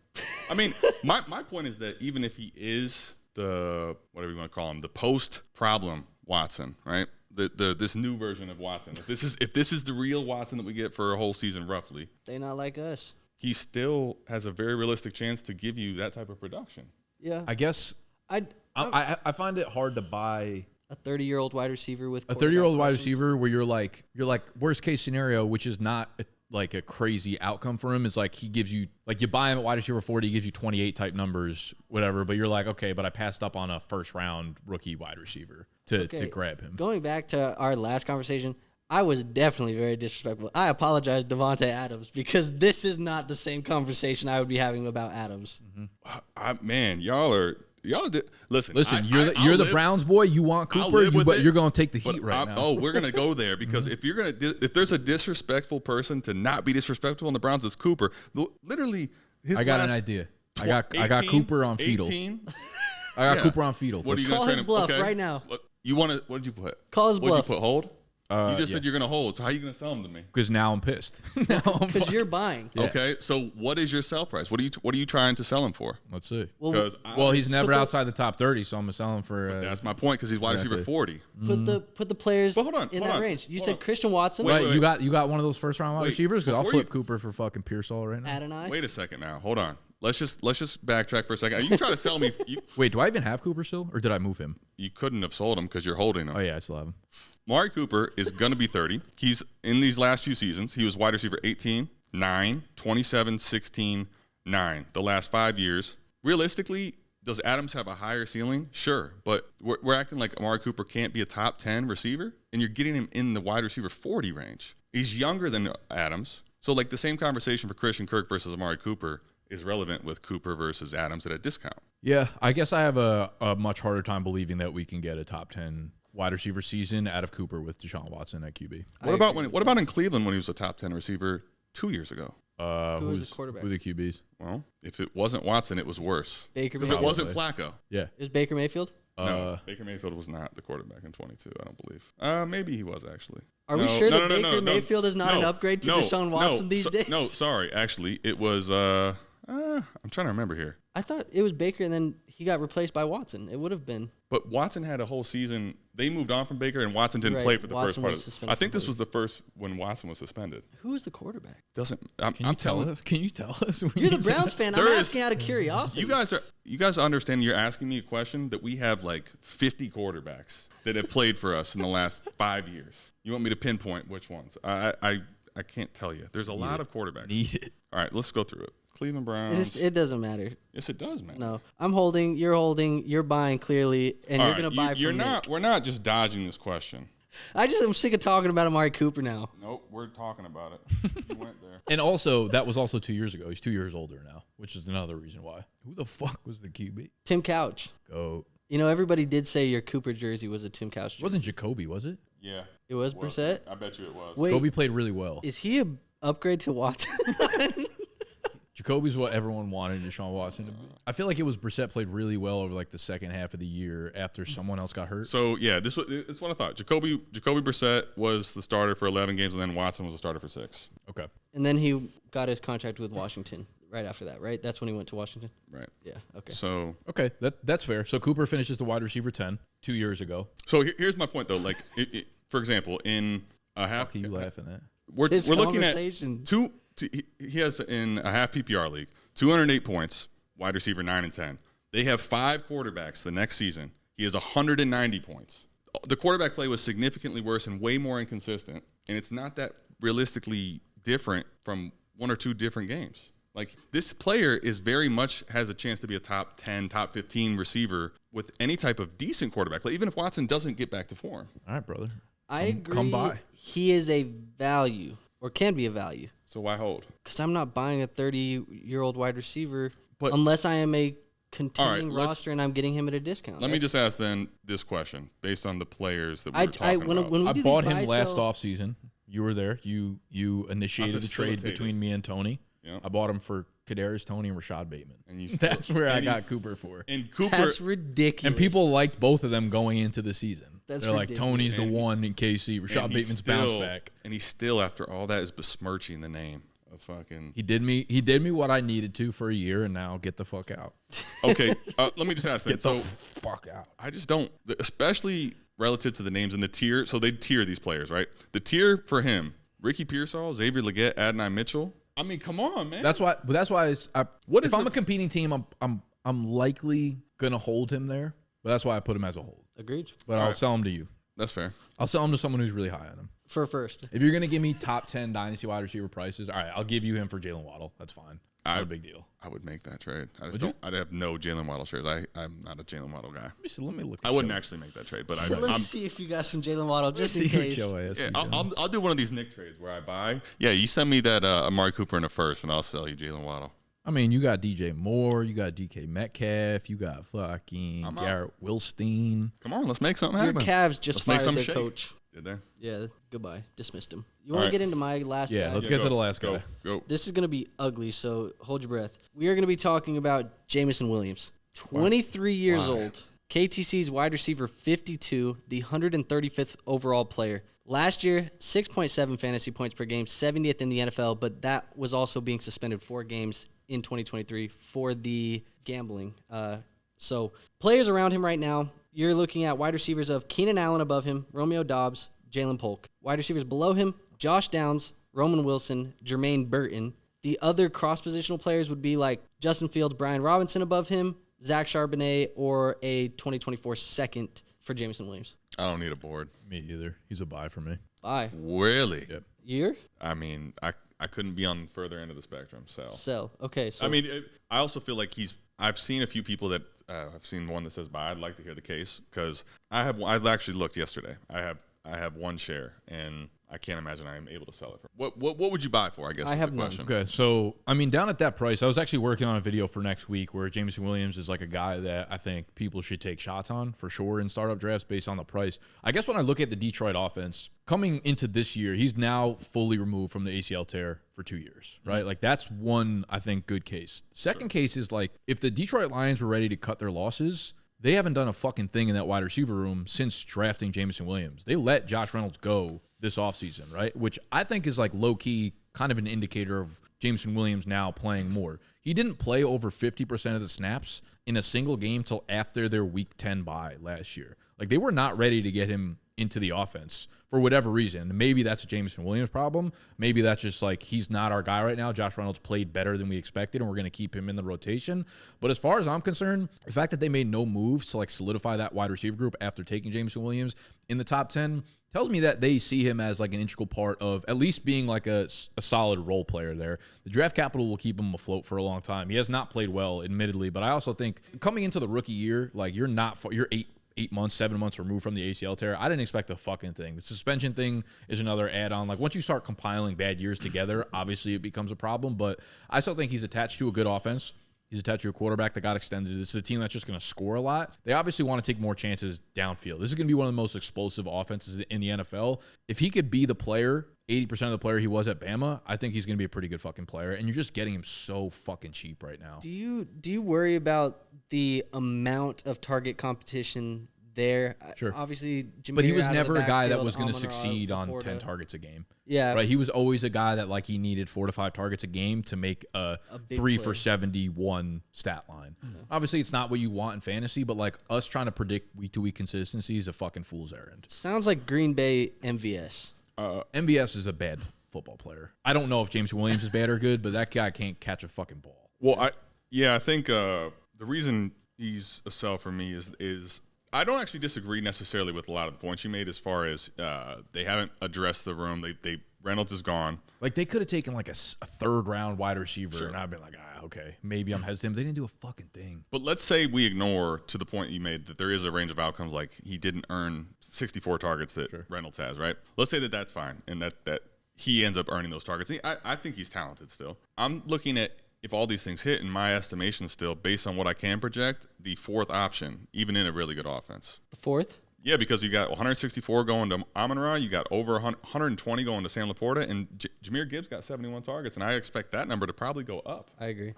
I mean, my point is that even if he is the whatever you want to call him, the post problem Watson, right? This new version of Watson. If this is the real Watson that we get for a whole season roughly, They not like us. he still has a very realistic chance to give you that type of production. Yeah. I guess I I find it hard to buy a 30-year-old wide receiver with a 30-year-old wide quarterback receiver where you're like worst case scenario, which is not like a crazy outcome for him, is like he gives you like you buy him at wide receiver 40, he gives you 28 type numbers, whatever. But you're like, okay, but I passed up on a first round rookie wide receiver to Okay. grab him. Going back to our last conversation, I was definitely very disrespectful. I apologize, Davante Adams, because this is not the same conversation I would be having about Adams. Man, y'all listen. Listen, I'll you're the live- Browns boy. You want I'll Cooper, live with it, you're going to take the but heat right now. Oh, we're gonna go there because if there's a disrespectful person to not be disrespectful in the Browns, it's Cooper. Literally, his I got last an idea. I got Cooper on fetal. 18? I got Yeah. Cooper on fetal. What are you Call gonna his train him? bluff Okay. right now. You want to? What did you put? Call his What did bluff. you put? Hold. You just said you're going to hold. So how are you going to sell them to me? Because now I'm pissed. Because you're buying. Yeah. Okay, so what is your sell price? What are you trying to sell him for? Let's see. Well, He's never outside the top 30, so I'm going to sell him for... That's my point, because he's wide receiver 40. Put the players hold on, in hold that on, range. You hold said on. Christian Watson. Wait, you got one of those first round wide Wait, receivers? Because I'll before flip Cooper for fucking Pearsall right now. Adonai. Wait a second now. Hold on. Let's just backtrack for a second. Are you trying to sell me? Wait, do I even have Cooper still, or did I move him? You couldn't have sold him because you're holding him. Oh yeah, I still have him. Amari Cooper is going to be 30. He's in these last few seasons. He was wide receiver 18, 9, 27, 16, 9. The last 5 years. Realistically, does Adams have a higher ceiling? Sure. But we're acting like Amari Cooper can't be a top 10 receiver, and you're getting him in the wide receiver 40 range. He's younger than Adams. So like the same conversation for Christian Kirk versus Amari Cooper is relevant with Cooper versus Adams at a discount. Yeah, I guess I have a much harder time believing that we can get a top 10 wide receiver season out of Cooper with Deshaun Watson at QB. What about in Cleveland when he was a top 10 receiver 2 years ago? Who was the quarterback? Who are the QBs? Well, if it wasn't Watson, it was worse. Baker Because Mayfield. it wasn't Flacco. Yeah. It was Baker Mayfield. No, Baker Mayfield was not the quarterback in 22, I don't believe. Maybe he was, actually. Are we sure that Baker Mayfield is not an upgrade to Deshaun Watson these days? No, sorry. Actually, it was I'm trying to remember here. I thought it was Baker, and then he got replaced by Watson. It would have been. But Watson had a whole season. They moved on from Baker, and Watson didn't play for the Watson first was part. suspended I think this for was the first when Watson was suspended. Who was the quarterback? I'm telling us? Can you tell us? You're the Browns fan. I'm asking out of curiosity. You guys understand? You're asking me a question that we have like 50 quarterbacks that have played for us in the last 5 years. You want me to pinpoint which ones? I can't tell you. There's a lot of quarterbacks. Need it. All right, let's go through it. Cleveland Browns. It doesn't matter. Yes, it does, man. No, I'm holding. You're holding. You're buying clearly, and All you're right, gonna buy. You're from not. Nick. We're not just dodging this question. I'm sick of talking about Amari Cooper now. Nope, we're talking about it. You went there. And also, that was also 2 years ago. He's 2 years older now, which is another reason why. Who the fuck was the QB? Tim Couch. Go. You know, everybody did say your Cooper jersey was a Tim Couch jersey. It wasn't Jacoby, was it? Yeah. It was Brissett? I bet you it was. Wait, Jacoby played really well. is he a upgrade to Watson? Jacoby's what everyone wanted Deshaun Watson to be. I feel like it was Brissett played really well over like the second half of the year after someone else got hurt. So yeah, this is what I thought. Jacoby Brissett was the starter for 11 games, and then Watson was the starter for 6. Okay. And then he got his contract with Washington right after that, right? That's when he went to Washington? Right. Yeah, okay. So Okay, that's fair. So Cooper finishes the wide receiver 10 2 years ago. here's my point though. Like for example, in a half, What are you laughing at? we're His looking at conversation. he has in a half PPR league 208 points, wide receiver 9 and 10. They have 5 quarterbacks the next season. He has 190 points. The quarterback play was significantly worse and way more inconsistent, and it's not that realistically different from 1 or 2 different games. Like this player is very much has a chance to be a top 10, top 15 receiver with any type of decent quarterback play, even if Watson doesn't get back to form. All right, brother. I agree. Come by. He is a value, or can be a value, So why hold? because I'm not buying a 30-year-old wide receiver But- unless I am a contending let's- roster and I'm getting him at a discount. Let me just ask then this question based on the players that we I were talking about. when we I do bought these him buy, last sell- offseason. You were there. You initiated the trade facilitated. between me and Tony. Yep. I bought him for Kadarius Toney and Rashad Bateman. And you That's where I and got he's- Cooper for. And Cooper, That's ridiculous. And people liked both of them going into the season. That's They're like, ridiculous. Tony's the And- one in KC. Rashad and he's Bateman's bounce still- back. And he still, after all that, is besmirching the name of fucking. He did me what I needed to for a year, and now get the fuck out. Okay, let me just ask that. Get the So fuck out. I just don't, especially relative to the names in the tier. So they tier these players, right? The tier for him: Ricky Pearsall, Xavier Legette, Adonai Mitchell. I mean, come on, man. That's why. But that's why. If is I'm the- a competing team, I'm likely gonna hold him there. But that's why I put him as a hold. Agreed. But I'll sell him to you. That's fair. I'll sell him to someone who's really high on him. For first. If you're gonna give me top 10 dynasty wide receiver prices, all right, I'll give you him for Jalen Waddle. That's fine. Not a big deal. I would make that trade. I just Would don't. you? I'd have no Jalen Waddle shares. I'm not a Jalen Waddle guy. Let me look. I wouldn't actually make that trade, but So let me I'm. see if you got some Jalen Waddle just in see case. your ass. Yeah, I'll do one of these Nick trades where I buy. Yeah, you send me that Amari Cooper in the first, and I'll sell you Jalen Waddle. I mean, you got DJ Moore, you got DK Metcalf, you got fucking I'm out. Garrett Wilstein. Come on, let's make something Your happen. Cavs just Let's make fired some their shake. coach. Did they? Yeah, goodbye. Dismissed him. You All want right. to get into my last Yeah, guy? let's get to the last guy. Go. This is going to be ugly, so hold your breath. We are going to be talking about Jameson Williams. 23 years Why? old. KTC's wide receiver 52, the 135th overall player. Last year, 6.7 fantasy points per game, 70th in the NFL, but that was also being suspended 4 games in 2023 for the gambling. So players around him right now, you're looking at wide receivers of Keenan Allen above him, Romeo Doubs, Jalen Polk. Wide receivers below him, Josh Downs, Roman Wilson, Jermaine Burton. The other cross-positional players would be like Justin Fields, Brian Robinson above him, Zach Charbonnet, or a 2024 second for Jameson Williams. I don't need a board. Me either. He's a buy for me. Buy. Really? Yep. Year? I mean, I couldn't be on the further end of the spectrum. Sell. Okay. So I mean, I also feel like I've seen a few people that I've seen one that says buy. I'd like to hear the case because I've actually looked yesterday. I have one share and I can't imagine I am able to sell it for. What would you buy for? I guess I have the none. question. Okay, so I mean, down at that price, I was actually working on a video for next week where Jameson Williams is like a guy that I think people should take shots on for sure in startup drafts based on the price. I guess when I look at the Detroit offense coming into this year, he's now fully removed from the ACL tear for 2 years, right? Like that's one, I think, good case. Second case is like if the Detroit Lions were ready to cut their losses, they haven't done a fucking thing in that wide receiver room since drafting Jameson Williams. They let Josh Reynolds go this offseason, right? Which I think is like low-key kind of an indicator of Jameson Williams now playing more. He didn't play over 50% of the snaps in a single game till after their Week 10 bye last year. Like they were not ready to get him into the offense for whatever reason. Maybe that's a Jameson Williams problem. Maybe that's just like he's not our guy right now. Josh Reynolds played better than we expected, and we're going to keep him in the rotation. But as far as I'm concerned, the fact that they made no moves to like solidify that wide receiver group after taking Jameson Williams in the top 10 tells me that they see him as like an integral part of at least being like a solid role player there. The draft capital will keep him afloat for a long time. He has not played well, admittedly, but I also think coming into the rookie year, like you're 8 months, 7 months removed from the ACL tear. I didn't expect a fucking thing. The suspension thing is another add-on. Like once you start compiling bad years together, obviously it becomes a problem, but I still think he's attached to a good offense. He's attached to a quarterback that got extended. This is a team that's just going to score a lot. They obviously want to take more chances downfield. This is going to be one of the most explosive offenses in the NFL. If he could be the player, 80% of the player he was at Bama, I think he's going to be a pretty good fucking player. And you're just getting him so fucking cheap right now. do you worry about the amount of target competition there? Sure. Obviously, But he Jameer was out of never the a guy that backfield, was going to Amon-Ra, succeed on Laporta. 10 targets a game. Yeah. Right. He was always a guy that like he needed 4 to 5 targets a game to make a big 3 play. for 71 stat line. Obviously, it's not what you want in fantasy, but like us trying to predict week to week consistency is a fucking fool's errand. Sounds like Green Bay MVS. MVS is a bad football player. I don't know if James Williams is bad or good, but that guy can't catch a fucking ball. Well, I think the reason he's a sell for me is I don't actually disagree necessarily with a lot of the points you made as far as they haven't addressed the room. They Reynolds is gone. Like they could have taken like a third round wide receiver, Sure. and I've been like, okay, maybe I'm hesitant. They didn't do a fucking thing. But let's say we ignore to the point you made that there is a range of outcomes, like he didn't earn 64 targets that Reynolds has, right? Let's say that that's fine and that he ends up earning those targets. I think he's talented still. I'm looking at if all these things hit, in my estimation still, based on what I can project, the fourth option, even in a really good offense. The fourth? Yeah, because you got 164 going to Amon-Ra, you got over 120 going to Sam Laporta, and Jahmyr Gibbs got 71 targets, and I expect that number to probably go up. I agree.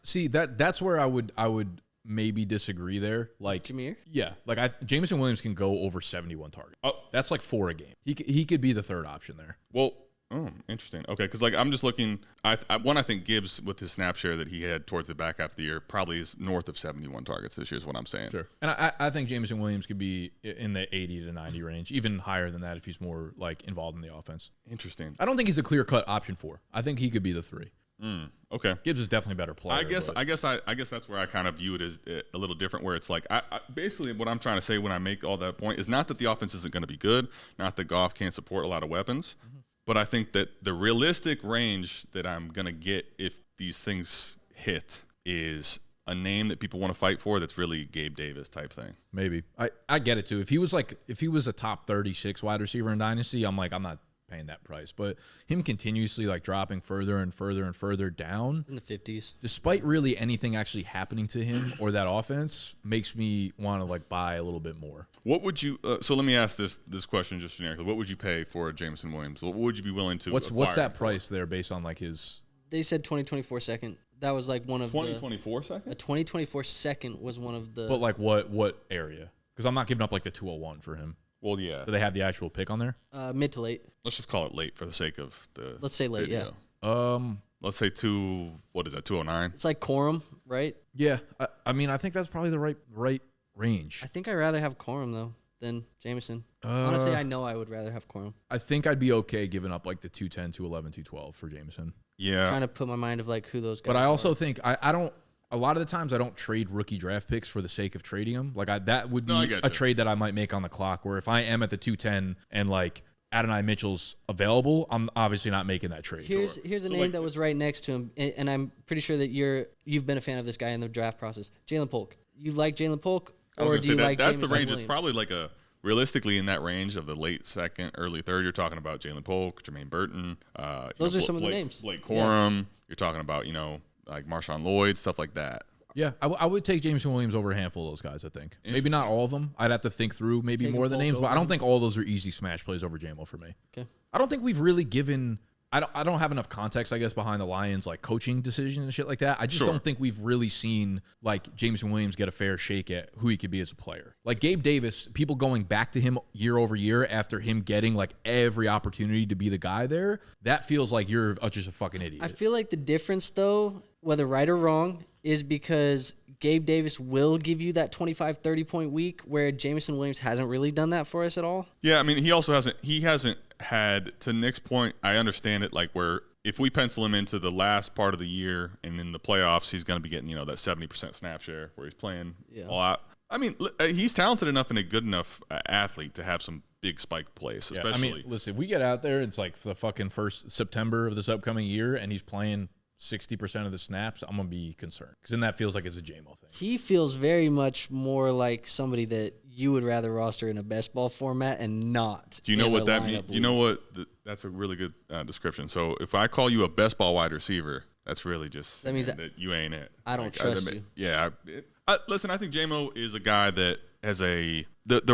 See that's where I would maybe disagree there. Like Jahmyr? Yeah, like Jameson Williams can go over 71 targets. Oh. That's like 4 a game. He could be the third option there. Well, interesting. Okay, because like I'm just looking. I think Gibbs with his snap share that he had towards the back half of the year probably is north of 71 targets this year. Is what I'm saying. Sure. And I think Jameson Williams could be in the 80 to 90 range, even higher than that if he's more like involved in the offense. Interesting. I don't think he's a clear cut option 4. I think he could be the 3. Okay. Gibbs is definitely a better player. I guess that's where I kind of view it as a little different. Where it's like, I basically what I'm trying to say when I make all that point is not that the offense isn't going to be good, not that Goff can't support a lot of weapons. But I think that the realistic range that I'm going to get if these things hit is a name that people want to fight for that's really Gabe Davis type thing. Maybe. I get it too. If he was a top 36 wide receiver in Dynasty, I'm not paying that price. But him continuously like dropping further and further and further down In the 50s. despite really anything actually happening to him or that offense makes me want to like buy a little bit more. What would you so let me ask this question just generically. What would you pay for Jameson Williams? What would you be willing to What's acquire that him for? price there based on like his They said 2024 second. That was like one of 2024 second? A 2024 second was one of the... But like what area? Because I'm not giving up like the 201 for him. Well, yeah. Do they have the actual pick on there? Mid to late. Let's just call it late for the sake of the Let's say late, video. yeah. Let's say 209? It's like Corum, right? Yeah. I mean, I think that's probably the right range. I think I'd rather have Corum, though, than Jameson. Honestly, I know I would rather have Corum. I think I'd be okay giving up like the 210, 211, 212 for Jameson. Yeah. Trying to put my mind of like who those guys are. But I also think I don't. A lot of the times I don't trade rookie draft picks for the sake of trading them. Like that would be a trade that I might make on the clock. Where if I am at the 210 and like Adonai Mitchell's available, I'm obviously not making that trade. Here's a name that was right next to him, and I'm pretty sure that you've been a fan of this guy in the draft process. Jalen Polk. You like Jalen Polk, or do you like that's Jameson the range? Williams? It's probably like realistically in that range of the late second, early third. You're talking about Jalen Polk, Jermaine Burton. Those are some of the names. Blake Corum. Yeah. You're talking about like Marshawn Lloyd, stuff like that. Yeah, I would take Jameson Williams over a handful of those guys, I think. Maybe not all of them. I'd have to think through maybe more of the names, but I don't think all of those are easy smash plays over JMO for me. Okay. I don't think we've really given I don't have enough context, I guess, behind the Lions like coaching decisions and shit like that. I just don't think we've really seen like Jameson Williams get a fair shake at who he could be as a player. Like Gabe Davis, people going back to him year over year after him getting like every opportunity to be the guy there, that feels like you're just a fucking idiot. I feel like the difference though, whether right or wrong, is because Gabe Davis will give you that 25, 30-point week where Jameson Williams hasn't really done that for us at all. Yeah, I mean, he hasn't had, to Nick's point, I understand it, like where if we pencil him into the last part of the year and in the playoffs, he's going to be getting, that 70% snap share where he's playing a lot. I mean, he's talented enough and a good enough athlete to have some big spike plays, especially. I mean, listen, if we get out there, it's like the fucking first September of this upcoming year and he's playing 60% of the snaps, I'm going to be concerned. Because then that feels like it's a JMO thing. He feels very much more like somebody that you would rather roster in a best ball format and not. Do you know what that means? Do you know what? That's a really good description. So if I call you a best ball wide receiver, that's really just that means that you ain't it. I don't trust you. Yeah. Listen, I think JMO is a guy that has the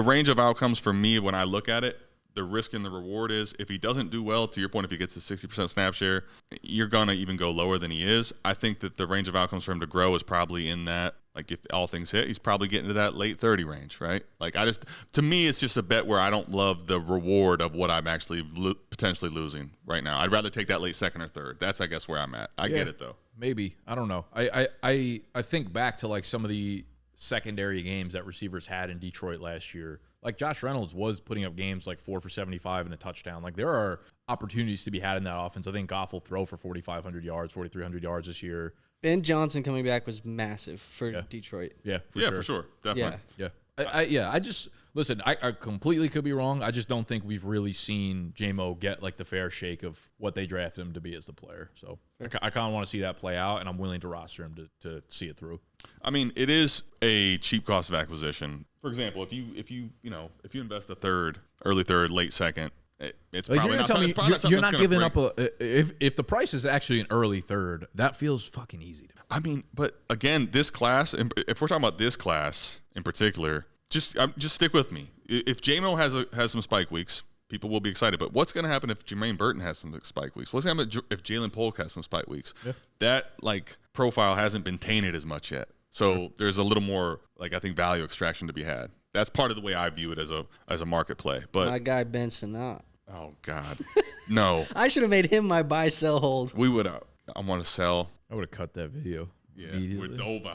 range of outcomes for me when I look at it. The risk and the reward is if he doesn't do well, to your point, if he gets a 60% snap share, you're going to even go lower than he is. I think that the range of outcomes for him to grow is probably in that, like if all things hit, he's probably getting to that late 30 range, right? Like to me, it's just a bet where I don't love the reward of what I'm actually potentially losing right now. I'd rather take that late second or third. That's, I guess, where I'm at. I get it, though. Maybe. I don't know. I think back to like some of the secondary games that receivers had in Detroit last year. Like Josh Reynolds was putting up games like 4 for 75 and a touchdown. Like there are opportunities to be had in that offense. I think Goff will throw for 4,500 yards, 4,300 yards this year. Ben Johnson coming back was massive for Detroit. Yeah, for sure. Definitely. Yeah. I just listen. I completely could be wrong. I just don't think we've really seen JMO get like the fair shake of what they drafted him to be as the player. So I kind of want to see that play out, and I'm willing to roster him to see it through. I mean, it is a cheap cost of acquisition. For example, if you invest a third, early third, late second, it's like probably not. You're not giving up if the price is actually an early third, that feels fucking easy to me. I mean, but again, this class, if we're talking about this class in particular, just stick with me. If JMO has some spike weeks, people will be excited. But what's going to happen if Jermaine Burton has some spike weeks? What's going to happen if Jalen Polk has some spike weeks? Yeah. That like profile hasn't been tainted as much yet. So there's a little more like I think value extraction to be had. That's part of the way I view it as a market play. But my guy Ben Sinnott. Oh God, no! I should have made him my buy, sell, hold. We would. I want to sell. I would have cut that video. Yeah, we're over.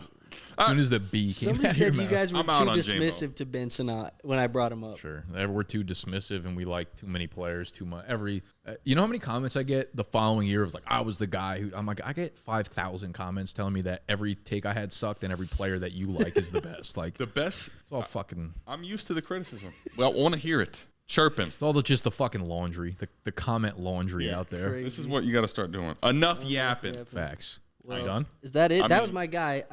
As soon as the B came somebody out said you guys were too dismissive to Ben Sinnott when I brought him up. Sure, we're too dismissive and we like too many players too much. You know how many comments I get the following year of like I was the guy who I'm like I get 5,000 comments telling me that every take I had sucked and every player that you like is the best. Like the best. It's all fucking. I'm used to the criticism. Well, I want to hear it. Chirping. It's all just the fucking laundry, the comment laundry out there. Crazy. This is what you got to start doing. Enough yapping. Facts. Well, are you done? Is that it? That was my guy.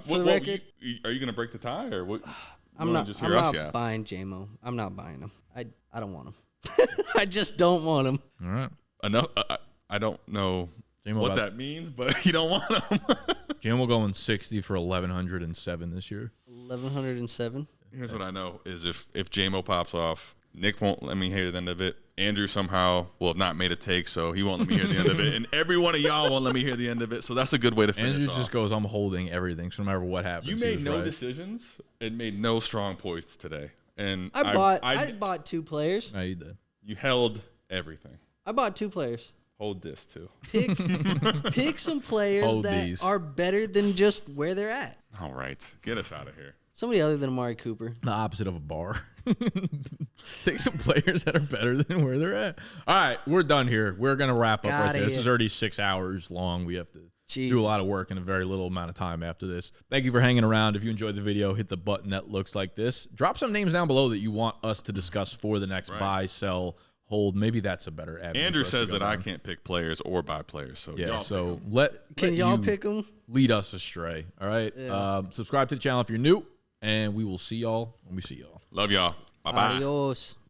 For the record, are you going to break the tie or what? I'm not buying JMO. I'm not buying him. I don't want him. I just don't want him. All right. Enough. I don't know what that means, but you don't want him. JMO going 60 for 1,107 this year. 1,107. Here's what I know is if JMO pops off, Nick won't let me hear the end of it. Andrew somehow will have not made a take, so he won't let me hear the end of it. And every one of y'all won't let me hear the end of it. So that's a good way to finish Andrew off. just goes, I'm holding everything, so no matter what happens. You he made was no right. decisions and made no strong points today. And I bought 2 players. No, you did. You held everything. I bought 2 players. Hold this too. Pick some players that are better than just where they're at. All right, get us out of here. Somebody other than Amari Cooper. The opposite of a bar. Take some players that are better than where they're at. All right, we're done here. We're going to wrap up right there. This is already 6 hours long. We have to do a lot of work in a very little amount of time after this. Thank you for hanging around. If you enjoyed the video, hit the button that looks like this. Drop some names down below that you want us to discuss for the next buy, sell, hold. Maybe that's a better avenue. Andrew says that I can't pick players or buy players. So yeah, so can y'all pick them? Lead us astray. All right. Yeah. Subscribe to the channel if you're new, and we will see y'all when we see y'all. Love y'all. Bye-bye. Adios.